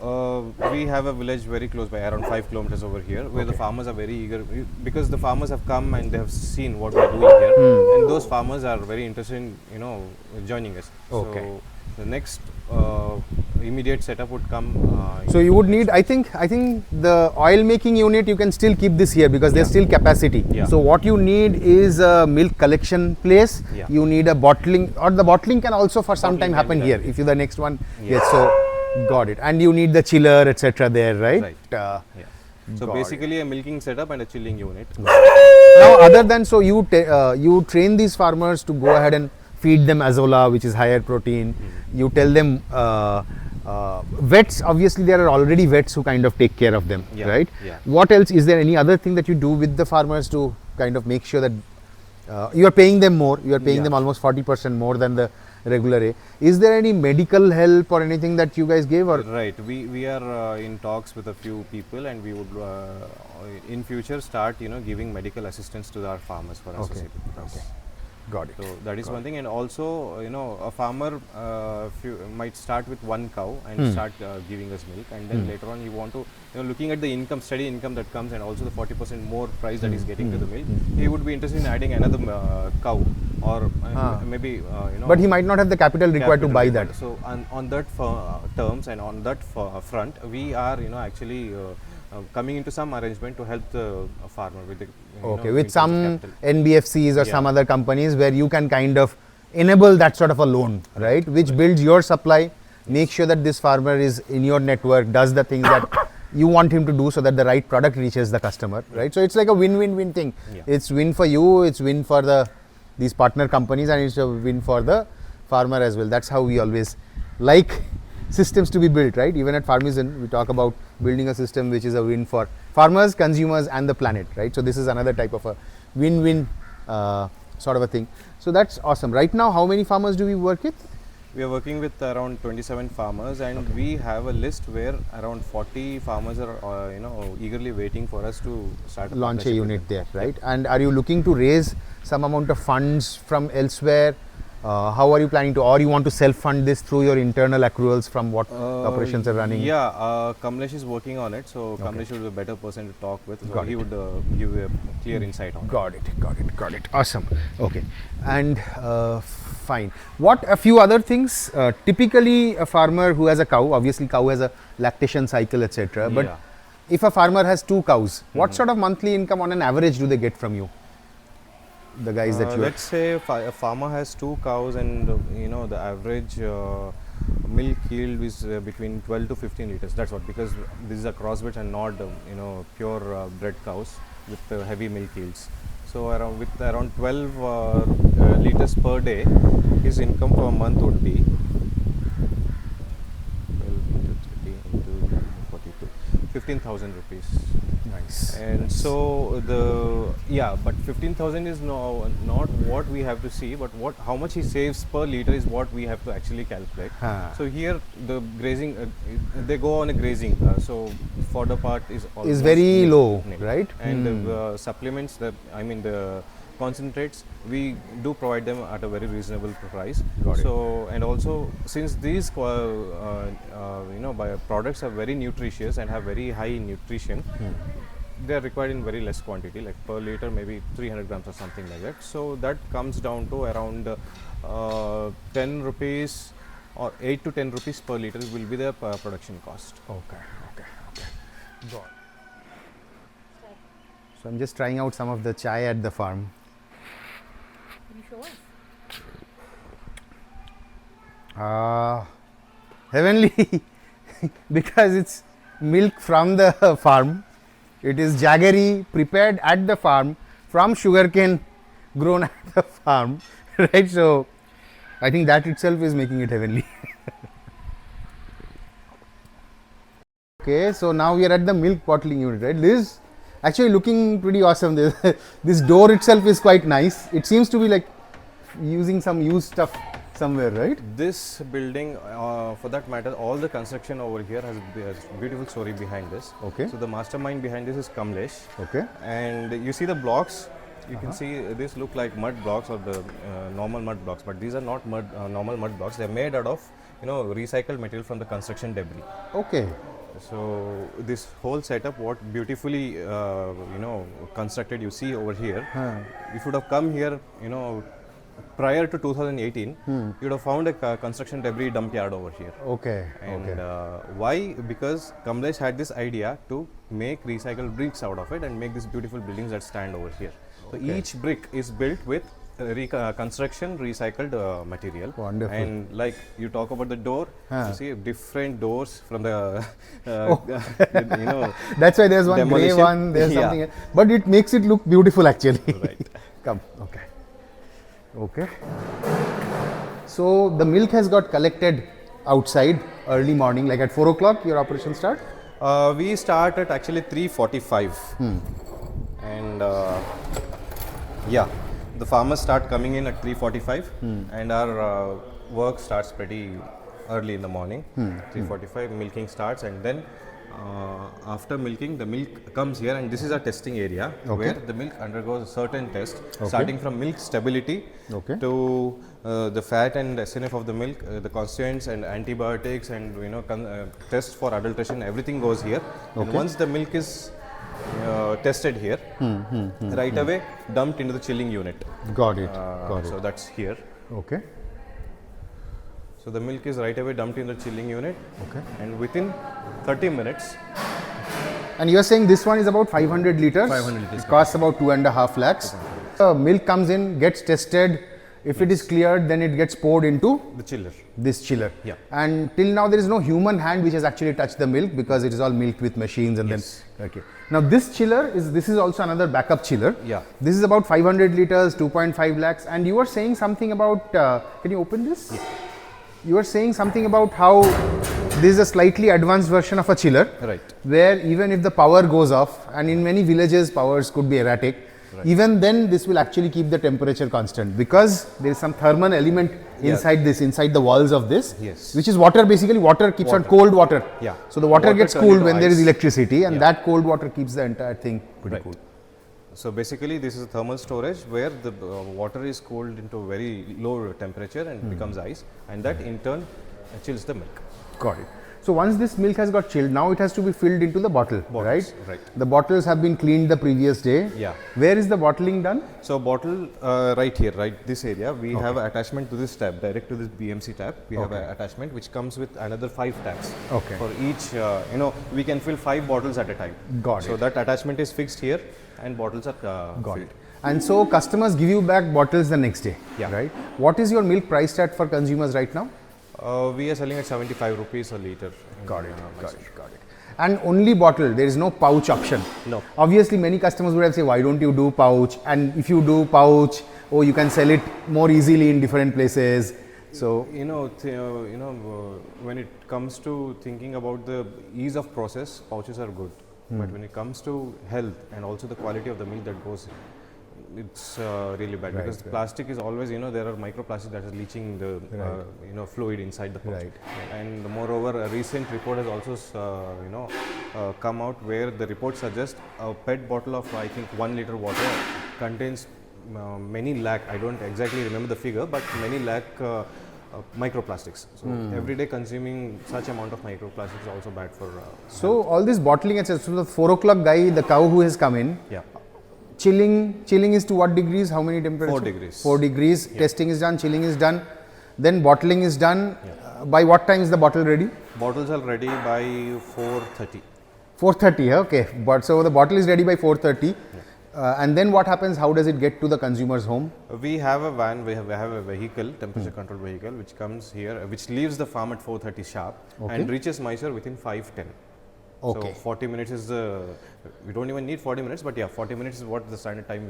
We have a village very close by, around 5 kilometers over here, where the farmers are very eager because the farmers have come and they have seen what we are doing here, and those farmers are very interested in joining us. Okay. So the next immediate setup would come. So you would need, I think the oil making unit you can still keep this here because there's still capacity. Yeah. So what you need is a milk collection place. Yeah. You need a bottling, or the bottling can also for some time happen here if you the next one. Yes. So got it. And you need the chiller, etc. there, right? Right. So basically a milking setup and a chilling unit. Now other than, so you train these farmers to go ahead and feed them azola, which is higher protein. You tell them vets, obviously there are already vets who kind of take care of them, right? Yeah. What else, is there any other thing that you do with the farmers to kind of make sure that you are paying them more, you are paying them almost 40% more than the regular A. Is there any medical help or anything that you guys gave? Or Right, we are in talks with a few people, and we would in future start giving medical assistance to our farmers for our society. Okay. Got it. So that is one thing, and also a farmer might start with 1 cow and start giving us milk, and then later on you want to looking at the steady income that comes, and also the 40% more price that is getting to the milk, he would be interested in adding another cow or maybe But he might not have the capital required to capital buy required. that. So on that terms and on that front, we are actually coming into some arrangement to help the farmer with the Okay, in with terms of some capital. NBFCs or Yeah. some other companies where you can kind of enable that sort of a loan, right? Which builds your supply, make sure that this farmer is in your network, does the things that you want him to do so that the right product reaches the customer, right? So it's like a win-win-win thing. Yeah. It's win for you, it's win for these partner companies, and it's a win for the farmer as well. That's how we always like systems to be built, right? Even at Farmizen, we talk about building a system which is a win for farmers, consumers, and the planet, right? So this is another type of a win-win sort of a thing. So that's awesome. Right now, how many farmers do we work with? We are working with around 27 farmers, and we have a list where around 40 farmers are eagerly waiting for us to start Launch a partnership with unit them. there, right? And are you looking to raise some amount of funds from elsewhere? How are you planning to, or you want to self-fund this through your internal accruals from what operations are running? Yeah, Kamlesh is working on it, so Kamlesh would be a better person to talk with. So Got he it. would give a clear insight on it. Got it. Awesome. Okay. And fine. What a few other things? Typically, a farmer who has a cow, obviously, cow has a lactation cycle, etc. But Yeah. if a farmer has 2 cows, what sort of monthly income on an average do they get from you? The guys that you Let's say a farmer has 2 cows, and the average milk yield is between 12 to 15 liters. That's what, because this is a crossbred and not pure bred cows with heavy milk yields. So around 12 liters per day, his income for a month would be 12 into 30 into 42, 15,000 rupees. Nice. And so but 15,000 is not what we have to see, but how much he saves per liter is what we have to actually calculate. Huh. So here the grazing, they go on a grazing, so fodder part is almost very nil. low, Nil. right? And the supplements, the concentrates, we do provide them at a very reasonable price. Got it. So and also, since these products are very nutritious and have very high nutrition, they are required in very less quantity, like per liter maybe 300 grams or something like that. So that comes down to around 10 rupees or 8 to 10 rupees per liter will be the production cost. Okay. Got it. So I'm just trying out some of the chai at the farm. Can you show us? Heavenly, because it's milk from the farm. It is jaggery prepared at the farm from sugarcane grown at the farm, right? So I think that itself is making it heavenly. Okay, so now we are at the milk bottling unit, right? This is actually looking pretty awesome. This door itself is quite nice. It seems to be like using some used stuff somewhere, right? This building, for that matter, all the construction over here has a beautiful story behind this. Okay. So the mastermind behind this is Kamlesh. Okay. And you see the blocks, you can see this look like mud blocks or the normal mud blocks, but these are not normal mud blocks. They're made out of recycled material from the construction debris. Okay. So this whole setup, what beautifully constructed you see over here. If you would have come here, prior to 2018, you would have found a construction debris dump yard over here. Okay. And why? Because Kamlesh had this idea to make recycled bricks out of it and make these beautiful buildings that stand over here. So each brick is built with construction recycled material. Wonderful. And like you talk about the door, you see different doors from the That's why there's one grey demolition. one, there's Yeah. something else. But it makes it look beautiful actually. Right. Come, okay. So the milk has got collected outside early morning, like at 4 o'clock your operation start? We start at actually 3:45, and the farmers start coming in at 3:45, and our work starts pretty early in the morning. 3:45 milking starts, and then after milking, the milk comes here, and this is our testing area where the milk undergoes a certain test, starting from milk stability to the fat and SNF of the milk, the constituents and antibiotics, and test for adulteration. Everything goes here. And once the milk is tested here. Right away dumped into the chilling unit. Got it. So that's here. Okay. So the milk is right away dumped in the chilling unit. Okay. And within 30 minutes. And you are saying this one is about 500 liters? 500 liters. It costs about 2.5 lakhs. Milk comes in, gets tested. If it is cleared, then it gets poured into The chiller. this chiller. Yeah. And till now there is no human hand which has actually touched the milk because it is all milked with machines and Yes. then. Okay. Now this chiller is also another backup chiller. Yeah. This is about 500 liters, 2.5 lakhs. And you were saying something about, can you open this? Yeah. You were saying something about how this is a slightly advanced version of a chiller. Right. Where even if the power goes off, and in many villages powers could be erratic, even then this will actually keep the temperature constant because there is some thermal element inside this, inside the walls of this, Yes. which is water. Basically water keeps on cold water. Yeah. So the water gets turning cooled to when there is ice. electricity, and that cold water keeps the entire thing pretty Right. cool. So basically this is a thermal storage where the water is cooled into a very low temperature and becomes ice, and that in turn chills the milk. Got it. So once this milk has got chilled, now it has to be filled into the bottle, Bottles, right? right. The bottles have been cleaned the previous day. Yeah. Where is the bottling done? So bottle right here, right this area, we have an attachment to this tab, direct to this BMC tab. We have an attachment which comes with another 5 tabs. Okay. For each, we can fill 5 bottles at a time. Got So it. that attachment is fixed here, and bottles are Got filled. it. And so customers give you back bottles the next day, Yeah. right? What is your milk priced at for consumers right now? We are selling at 75 rupees a liter. Got it. And only bottle, there is no pouch option. No. Obviously, many customers would have said, why don't you do pouch? And if you do pouch, oh, you can sell it more easily in different places. So, when it comes to thinking about the ease of process, pouches are good. But when it comes to health and also the quality of the milk that goes, it's really bad because plastic is always, there are microplastics that is leaching the, fluid inside the pouch. Right. And moreover, a recent report has also, come out where the report suggests a PET bottle of, I think, 1 liter water contains many lakh, I don't exactly remember the figure, but many lakh microplastics. So every day consuming such amount of microplastics is also bad for. so all this bottling, etc. So the 4 o'clock guy, the cow who has come in, Yeah. chilling is to what degrees? How many temperature? 4 degrees. 4 degrees. Testing is done, chilling is done, then bottling is done. By what time is the bottle ready? Bottles are ready by 4:30. 4:30. Okay, but so the bottle is ready by 4:30. And then what happens? How does it get to the consumer's home? We have a van, we have a vehicle, temperature controlled vehicle, which comes here, which leaves the farm at 4:30 sharp and reaches Mysore within 5:10. Okay. So 40 minutes is the, we don't even need 40 minutes, but yeah, 40 minutes is what the standard time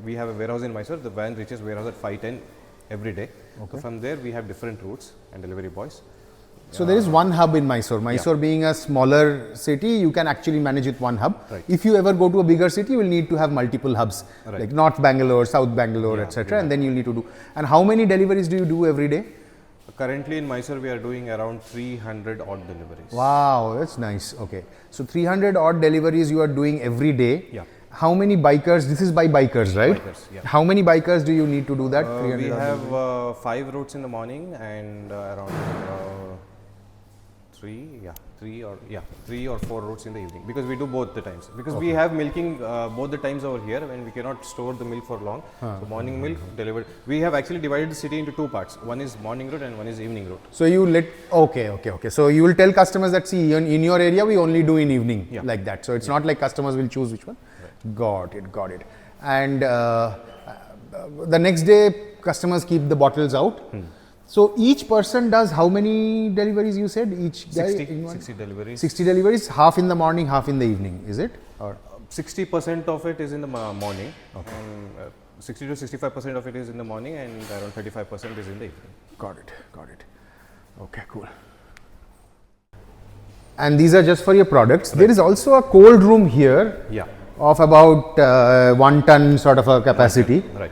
we have a warehouse in Mysore. The van reaches warehouse at 5:10 every day. So from there we have different routes and delivery boys. So there is one hub in Mysore. Mysore being a smaller city, you can actually manage with one hub. Right. If you ever go to a bigger city, you will need to have multiple hubs, Right. like North Bangalore, South Bangalore, etc. And then you'll need to do. And how many deliveries do you do every day? Currently in Mysore we are doing around 300 odd deliveries. Wow, that's nice. Okay, so 300 odd deliveries you are doing every day. Yeah. How many bikers? This is by bikers, right? Bikers, yeah. How many bikers do you need to do that? We 300 odd have 5 routes in the morning and around 3 or 4 routes in the evening, because we do both the times, because we have milking both the times over here and we cannot store the milk for long. So morning milk delivered. We have actually divided the city into 2 parts. One is morning route and one is evening route. So you let, okay. So you will tell customers that, see, in your area we only do in evening, like that. So it's not like customers will choose which one. Right. Got it. And the next day customers keep the bottles out. So each person does how many deliveries, you said? Each guy 60 deliveries. 60 deliveries, half in the morning, half in the evening, is it? Or 60% of it is in the morning, and 60 to 65% of it is in the morning, and around 35% is in the evening.Got it. Okay, cool. And these are just for your products. Right. There is also a cold room here. Yeah. Of about 1 ton sort of a capacity. Right.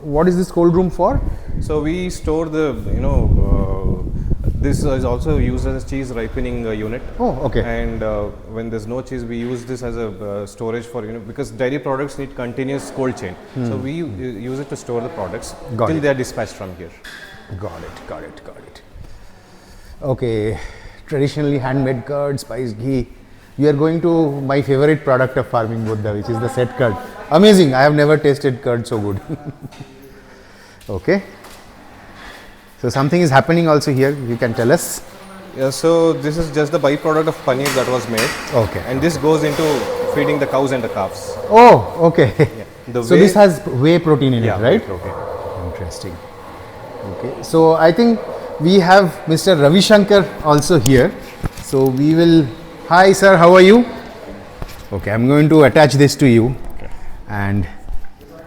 What is this cold room for? So we store the, this is also used as a cheese ripening unit. Oh, okay. And when there's no cheese, we use this as a storage for, because dairy products need continuous cold chain. So we use it to store the products till they are dispatched from here. Got it. Okay, traditionally handmade curd, spice ghee. we are going to my favorite product of farming Buddha, which is the set curd. Amazing. I have never tasted curd so good. Okay. So something is happening also here. You can tell us. Yeah, so this is just the byproduct of paneer that was made. Okay. And this goes into feeding the cows and the calves. Oh, okay. Yeah. So this has whey protein in it, right? whey protein. Interesting. Okay. So I think we have Mr. Ravi Shankar also here. So we will. Hi, sir. How are you? Okay. I'm going to attach this to you. Okay. And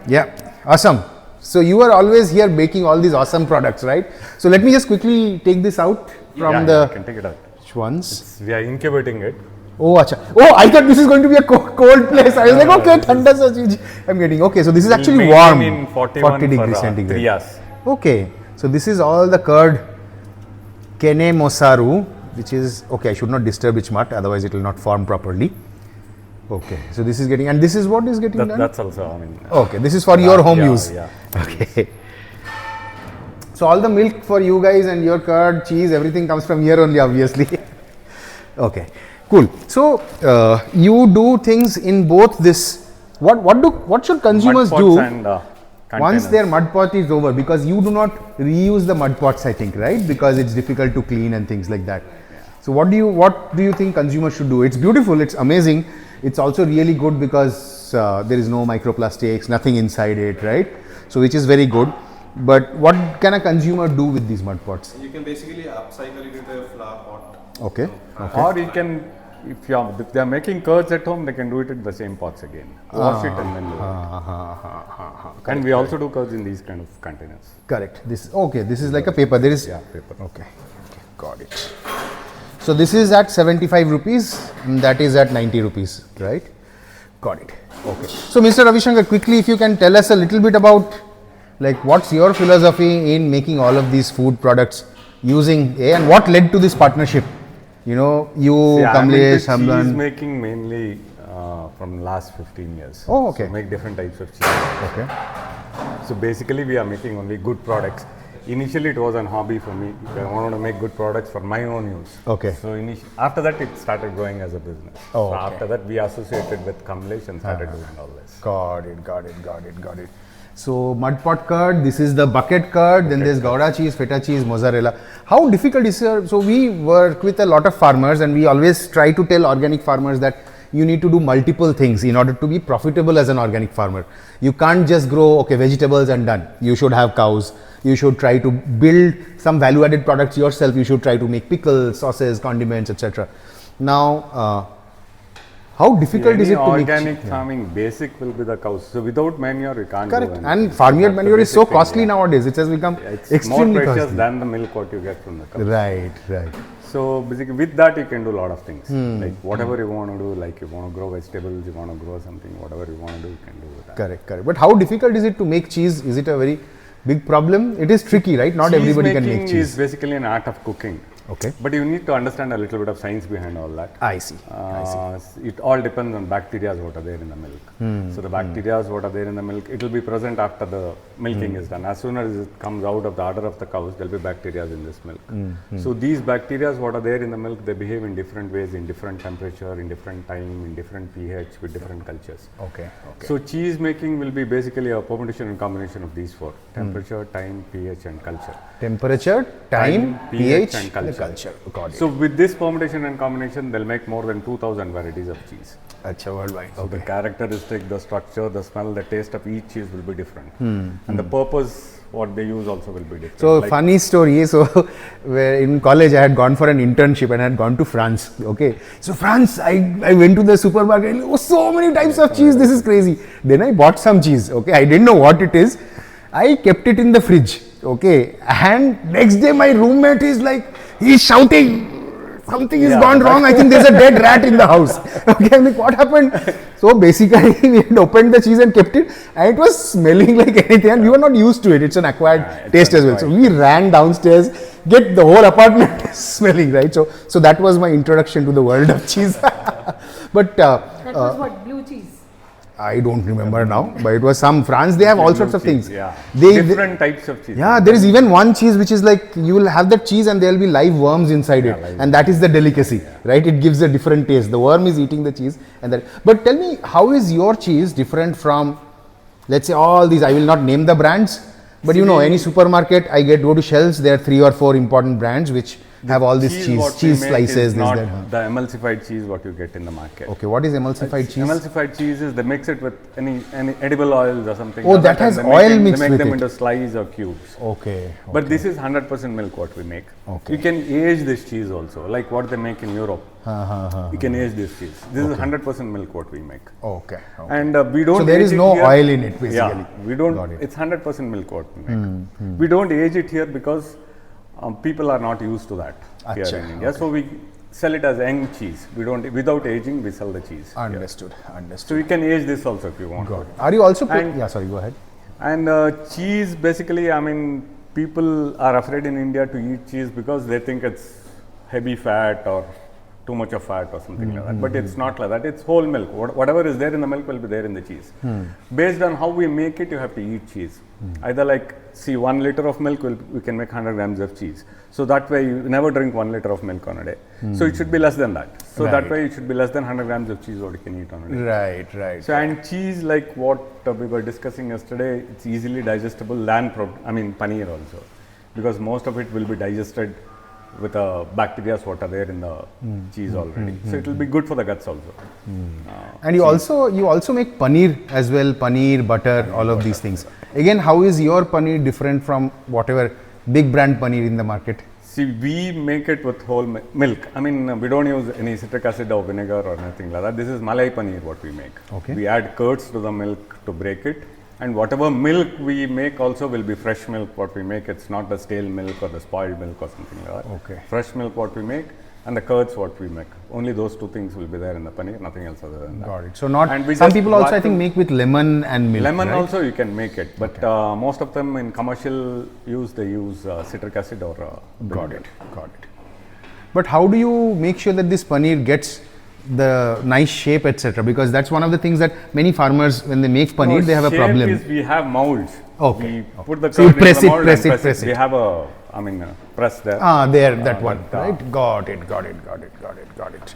yeah, awesome. So you are always here making all these awesome products, right? So let me just quickly take this out from I can take it out. which ones? We are incubating it. Oh, acha. Oh, I thought this is going to be a cold place. I was like, okay, thanda sa cheez I'm getting. Okay, so this is actually We'll warm. maintain in 41 degrees for, centigrade. 3 hours. Okay, so this is all the curd Kene Mosaru, which is, okay, I should not disturb its mud, otherwise it will not form properly. Okay, so this is getting, and this is what is getting done? That's also, I mean. Okay, this is for your home use. Yeah. Okay. So all the milk for you guys and your curd, cheese, everything comes from here only, obviously. Okay, cool. So you do things in both this. What should consumers Mud do pots and, once containers. their mud pot is over? Because you do not reuse the mud pots, I think, right? Because it's difficult to clean and things like that. So what do you think consumers should do? It's beautiful. It's amazing. It's also really good because there is no microplastics, nothing inside it, right? So which is very good. But what can a consumer do with these mud pots? You can basically upcycle it into a flower pot. Okay. Or you can, if they are making curds at home, they can do it in the same pots again. Wash it and then do it. And we also do curds in these kind of containers. Correct. This okay. This is like a paper. There is Paper. Okay. Got it. So this is at 75 rupees. And that is at 90 rupees, right? Got it. Okay. So Mr. Ravi Shankar, quickly, if you can tell us a little bit about, like, what's your philosophy in making all of these food products using and what led to this partnership? You know, you, Kamlesh, cheese Hamlan. making mainly from last 15 years. Oh, okay. So make different types of cheese. Okay. So basically we are making only good products. Initially it was a hobby for me. I wanted to make good products for my own use. Okay. So after that it started growing as a business. Oh, so okay. after that we associated with Kamlesh and started doing all this. Got it. So mud pot curd, this is the bucket curd, then there's Gouda cheese, feta cheese, mozzarella. How difficult is it? So we work with a lot of farmers and we always try to tell organic farmers that you need to do multiple things in order to be profitable as an organic farmer. You can't just grow, vegetables and done. You should have cows. You should try to build some value added products yourself. You should try to make pickles, sauces, condiments, etc. Now, how difficult is it to make organic farming basic will be the cows. So without manure you can't correct. do anything. And farmyard That's the manure is so basic thing, costly nowadays. It has become It's extremely more precious costly. than the milk what you get from the cow. Right. So basically with that you can do a lot of things. Like whatever you want to do, like you want to grow vegetables, you want to grow something, whatever you want to do, you can do with that. Correct. But how difficult is it to make cheese? Is it a very big problem? It is tricky, right? Not everybody can make Cheese cheese. is basically an art of cooking. Okay. But you need to understand a little bit of science behind all that. I see. It all depends on bacteria what are there in the milk. So the bacteria what are there in the milk, it will be present after the milking is done. As soon as it comes out of the udder of the cows, there will be bacteria in this milk. So these bacteria what are there in the milk, they behave in different ways, in different temperature, in different time, in different pH, with different cultures. Okay. So cheese making will be basically a permutation and combination of these four: temperature, time, pH, and culture. Temperature, time, pH, and culture. Got it. So with this permutation and combination, they'll make more than 2,000 varieties of cheese. Acha, worldwide. So the characteristic, the structure, the smell, the taste of each cheese will be different. And the purpose, what they use also will be different. So funny story. So where in college I had gone for an internship and I had gone to France. Okay. So France, I went to the supermarket. Oh, so many types of cheese. This is crazy. Then I bought some cheese. Okay. I didn't know what it is. I kept it in the fridge. Okay. And next day my roommate is like, he's shouting. Something has gone wrong. I think there's a dead rat in the house. Okay, I'm like, what happened? So basically, we had opened the cheese and kept it, and it was smelling like anything. And we were not used to it. It's an acquired taste as well. So we ran downstairs, get the whole apartment smelling, right? So that was my introduction to the world of cheese. But That was what? Blue cheese. I don't remember now, but it was some France. They have all sorts of things. Yeah. They, Different types of cheese. yeah, there is even one cheese which is like you will have that cheese and there will be live worms inside it, and that is the delicacy, right? It gives a different taste. The worm is eating the cheese, and that. But tell me, how is your cheese different from, let's say, all these? I will not name the brands, but you know, any supermarket, go to shelves. There are 3 or 4 important brands which have all this cheese slices. Is not the emulsified cheese what you get in the market. Okay, what is emulsified cheese? Emulsified cheese is they mix it with any edible oils or something. Oh, that has oil mixed with it. They make them it. into slices or cubes. Okay. But this is 100% milk what we make. Okay. You can age this cheese also, like what they make in Europe. You can age this cheese. This is 100% milk what we make. Okay. And we don't. So there is no here. oil in it basically. Yeah, we don't. Got it. It's 100% milk what we make. We don't age it here because people are not used to that here in India. Okay. So we sell it as young cheese. We don't, without aging, we sell the cheese. Understood. So you can age this also if you want. Got it. Are you also? And- Sorry. Go ahead. And cheese, basically, I mean, people are afraid in India to eat cheese because they think it's heavy fat or too much of fat or something like that. But it's not like that. It's whole milk. Whatever is there in the milk will be there in the cheese. Based on how we make it, you have to eat cheese. Either like, see, 1 liter of milk, we can make 100 grams of cheese. So that way, you never drink 1 liter of milk on a day. So it should be less than that. So that way, it should be less than 100 grams of cheese what you can eat on a day. Right. So and cheese, like what we were discussing yesterday, it's easily digestible than paneer also, because most of it will be digested with bacteria what are there in the cheese already. So it will be good for the guts also. And you also make paneer as well, paneer, butter, all of these things. Again, how is your paneer different from whatever big brand paneer in the market? See, we make it with whole milk. I mean, we don't use any citric acid or vinegar or anything like that. This is Malai paneer what we make. Okay. We add curds to the milk to break it. And whatever milk we make also will be fresh milk what we make. It's not the stale milk or the spoiled milk or something like that. Okay. Fresh milk what we make and the curds what we make. Only those 2 things will be there in the paneer, nothing else other than that. Got it. So not, And we some just people also I want think to- make with lemon and milk. Lemon right? also you can make it, but most of them in commercial use, they use citric acid or Got vinegar. it. But how do you make sure that this paneer gets the nice shape, etc.? Because that's one of the things that many farmers, when they make paneer, they have a shape problem. Is we have molds. Okay. We put the So you curd press in it, the mold press and it, press it. We have a, press there. There, that one, but, right? Got it.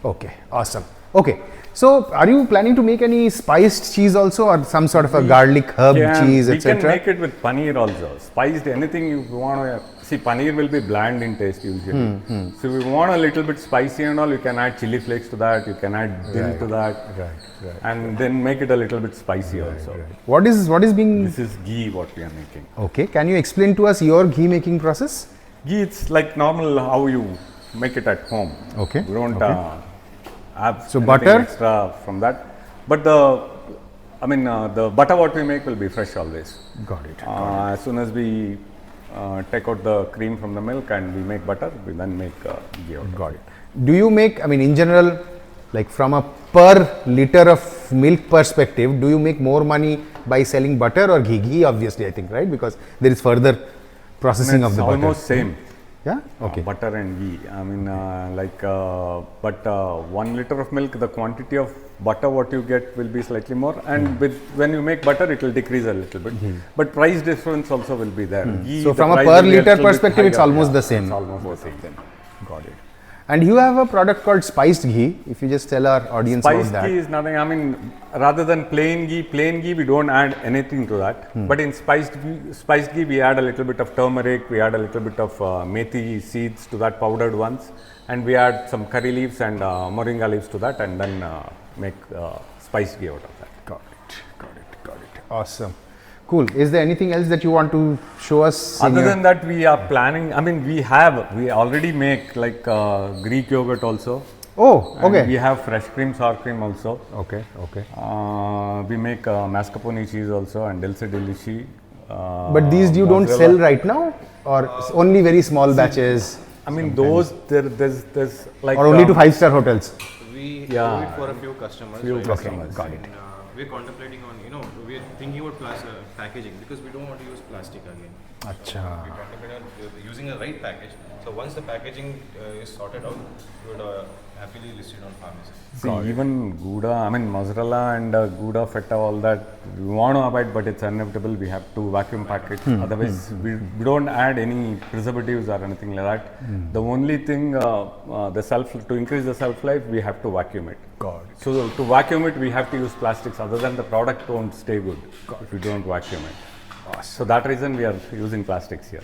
Okay, awesome. Okay, so are you planning to make any spiced cheese also, or some sort of a garlic herb cheese, We can etc.? make it with paneer also. Spiced, anything you want to. See, paneer will be bland in taste usually. So if you want a little bit spicy and all, you can add chili flakes to that, you can add dill to that. Right. And then make it a little bit spicy also. What is being? This is ghee what we are making. Okay, can you explain to us your ghee making process? Ghee, it's like normal how you make it at home. Okay. We don't have So anything butter? extra from that. But the butter what we make will be fresh always. Got it. As soon as we take out the cream from the milk and we make butter, we then make ghee out of it. Got it. Do you make, in general, like from a per liter of milk perspective, do you make more money by selling butter or ghee? Ghee, obviously, I think, right? Because there is further processing of It's the butter. almost same. Yeah? Okay. Butter and ghee. But 1 liter of milk, the quantity of butter what you get will be slightly more, and when you make butter, it will decrease a little bit. But price difference also will be there. Ghee, So the from a price per will be liter little bit perspective, it's higher. almost Yeah, the same. It's almost the same. Got it. And you have a product called spiced ghee. If you just tell our audience Spiced about that. ghee is nothing. Rather than plain ghee, we don't add anything to that. But in spiced ghee, we add a little bit of turmeric, we add a little bit of methi seeds to that, powdered ones, and we add some curry leaves and moringa leaves to that, and then make spiced ghee out of that. Got it. Awesome. Cool. Is there anything else that you want to show us? Other than that, we are planning. We already make like Greek yogurt also. Oh, okay. And we have fresh cream, sour cream also. Okay. We make mascarpone cheese also and dulce de leche. But these you don't mozzarella. sell right now, or only very small batches, Those there's like or only to 5-star hotels? We Yeah. do it for a few customers. Few right? customers. Got it. we're contemplating on, we're thinking about packaging because we don't want to use plastic again. Acha. We contemplate on using a right package. So once the packaging is sorted out, we would happily list it on Farmizen. See, even Gouda, I mean mozzarella and Gouda, feta, all that, we want to abide, but it's inevitable. We have to vacuum pack it. Otherwise, we don't add any preservatives or anything like that. The only thing, to increase the shelf life, we have to vacuum it. Got it. So to vacuum it, we have to use plastics. Other than the product won't stay good if we don't vacuum it. Awesome. So that reason we are using plastics here.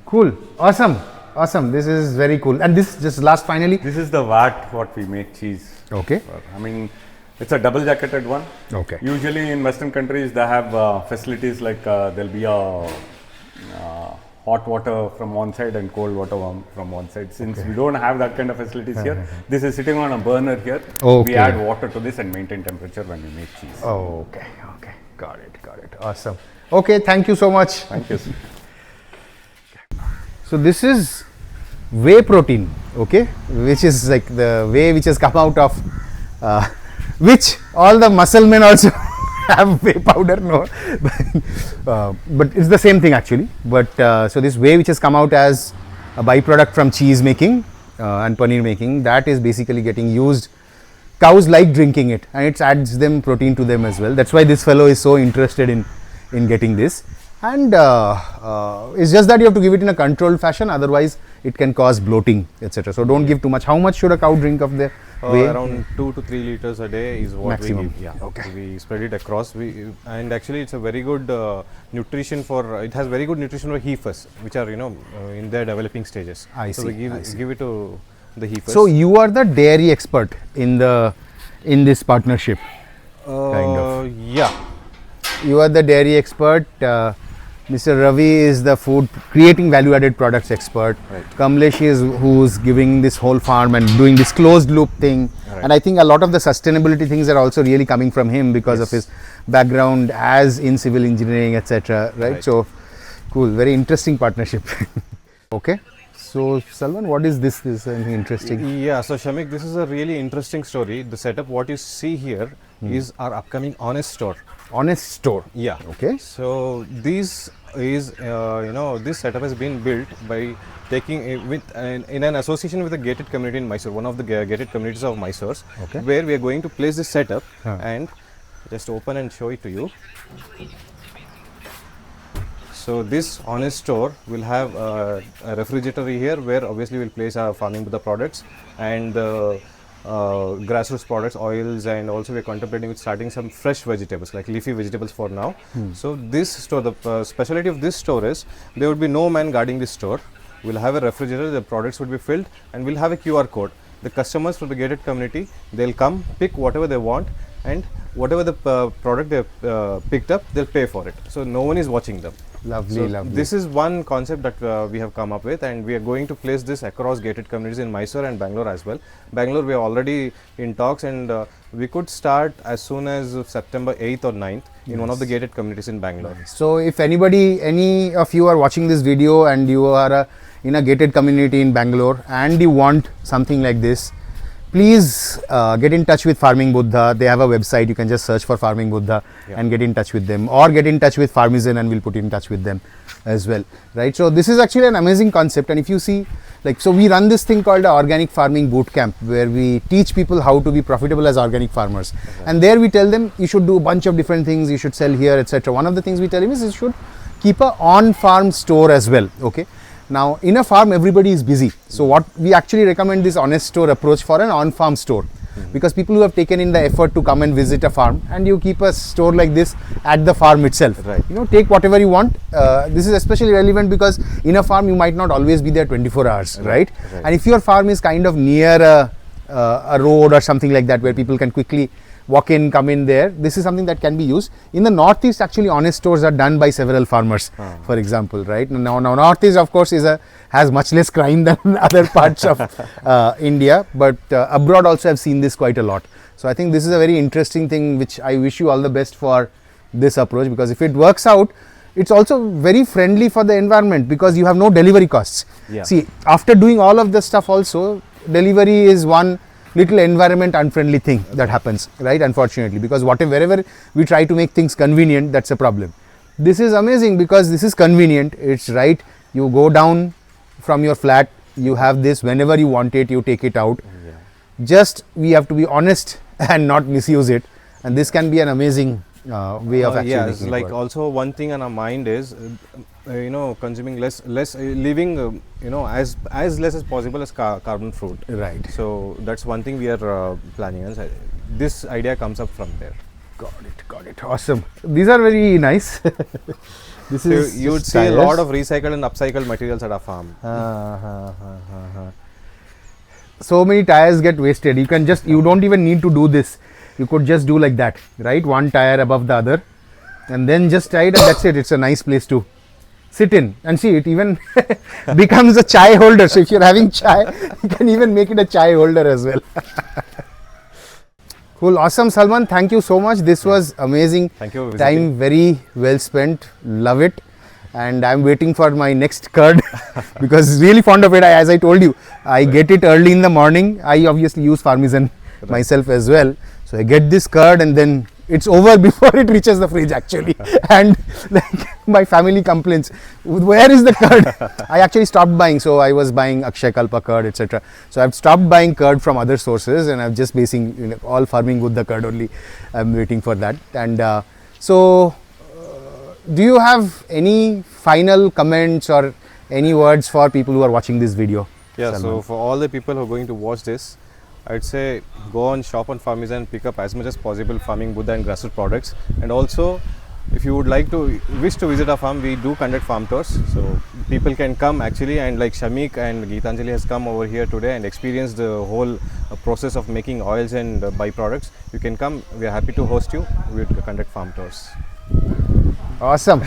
Cool. Awesome. Awesome. This is very cool. And this just last finally. This is the vat what we make cheese. Okay. I mean, it's a double jacketed one. Okay. Usually in Western countries they have facilities like there'll be a hot water from one side and cold water from one side. Since we don't have that kind of facilities here, this is sitting on a burner here. Okay. We add water to this and maintain temperature when we make cheese. Oh, okay. Okay. Got it. Got it. Awesome. Okay. Thank you so much. Thank you. So this is whey protein, okay, which is like the whey which has come out of which all the muscle men also have whey powder, no, but it's the same thing actually. But so this whey which has come out as a byproduct from cheese making and paneer making, that is basically getting used. Cows like drinking it, and it adds them protein to them as well. That's why this fellow is so interested in getting this. And it's just that you have to give it in a controlled fashion, otherwise it can cause bloating, etc. So don't give too much. How much should a cow drink of the whey? Around 2 to 3 liters a day is what Maximum. we give. Yeah. Okay. We spread it across. And actually it's a very good nutrition for. It has very good nutrition for heifers, which are in their developing stages. I so see, we give it to the heifers. So you are the dairy expert in this partnership, kind of. Yeah. You are the dairy expert. Mr. Ravi is the food creating value-added products expert. Right. Kamlesh is who's giving this whole farm and doing this closed loop thing. Right. And I think a lot of the sustainability things are also really coming from him because of his background as in civil engineering, etc. Right? So cool, very interesting partnership. Okay. So Salman, what is this? This is something interesting. Yeah, so Shamik, this is a really interesting story. The setup, what you see here is our upcoming Honest store. Honest store. Yeah. Okay. So this is, this setup has been built by taking in an association with a gated community in Mysore, one of the gated communities of Mysore, Okay. where we are going to place this setup and just open and show it to you. So this Honest store will have a refrigerator here, where obviously we'll place our farming Buddha products and grassroots products, oils, and also we're contemplating with starting some fresh vegetables like leafy vegetables for now. So this store, the specialty of this store is there would be no man guarding this store. We'll have a refrigerator, the products would be filled, and we'll have a QR code. The customers from the gated community, they'll come, pick whatever they want, and whatever the product they've picked up, they'll pay for it. So no one is watching them. Lovely, So lovely. this is one concept that we have come up with, and we are going to place this across gated communities in Mysore and Bangalore as well. Bangalore, we are already in talks, and we could start as soon as September 8th or 9th in one of the gated communities in Bangalore. So if any of you are watching this video and you are in a gated community in Bangalore and you want something like this, please get in touch with Farming Buddha. They have a website. You can just search for Farming Buddha and get in touch with them, or get in touch with Farmizen and we'll put in touch with them as well. Right. So this is actually an amazing concept. And if you see, so we run this thing called the Organic Farming Boot Camp, where we teach people how to be profitable as organic farmers. Okay. And there we tell them you should do a bunch of different things. You should sell here, etc. One of the things we tell him is you should keep a on-farm store as well. Okay. Now, in a farm, everybody is busy. So, what we actually recommend this Honest store approach for an on-farm store, because people who have taken in the effort to come and visit a farm, and you keep a store like this at the farm itself. Right. Take whatever you want. This is especially relevant because in a farm, you might not always be there 24 hours, right? And if your farm is kind of near a road or something like that, where people can quickly walk in, come in there, this is something that can be used. In the Northeast, actually, Honest stores are done by several farmers, for example, right? Now Northeast, of course, has much less crime than other parts of India, but abroad also I've seen this quite a lot. So I think this is a very interesting thing, which I wish you all the best for this approach, because if it works out, it's also very friendly for the environment because you have no delivery costs. Yeah. See, after doing all of this stuff also, delivery is one little environment unfriendly thing that happens, right? Unfortunately, because wherever we try to make things convenient, that's a problem. This is amazing because this is convenient. It's right. You go down from your flat, you have this whenever you want it, you take it out. Just we have to be honest and not misuse it, and this can be an amazing way of actually yes, making it like work. also one thing on our mind is consuming less leaving as less as possible as carbon fruit. Right. So that's one thing we are planning, and this idea comes up from there. Got it. Awesome. These are very nice. This So is you would just see a lot tires. of recycled and upcycled materials at our farm. So many tires get wasted. You don't even need to do this. You could just do like that, right? One tire above the other, and then just tie it, and that's it. It's a nice place to sit in. And see, it even becomes a chai holder. So if you're having chai, you can even make it a chai holder as well. Cool, awesome, Salman. Thank you so much. This was amazing. Thank you for Time very well spent. Love it. And I'm waiting for my next curd because really fond of it. As I told you, I get it early in the morning. I obviously use Farmizen myself as well. So I get this curd and then it's over before it reaches the fridge actually. And like my family complains, where is the curd? I actually stopped buying. So I was buying Akshay Kalpa curd, etc. So I've stopped buying curd from other sources and I'm just basing all farming with the curd only. I'm waiting for that. And do you have any final comments or any words for people who are watching this video? Yeah, Salman? so for all the people who are going to watch this, I'd say go on, shop on Farmizen, pick up as much as possible farming Buddha and grassroots products. And also, if you would wish to visit our farm, we do conduct farm tours. So people can come actually, and like Shamik and Geetanjali has come over here today and experienced the whole process of making oils and byproducts. You can come, we are happy to host you. We will conduct farm tours. Awesome.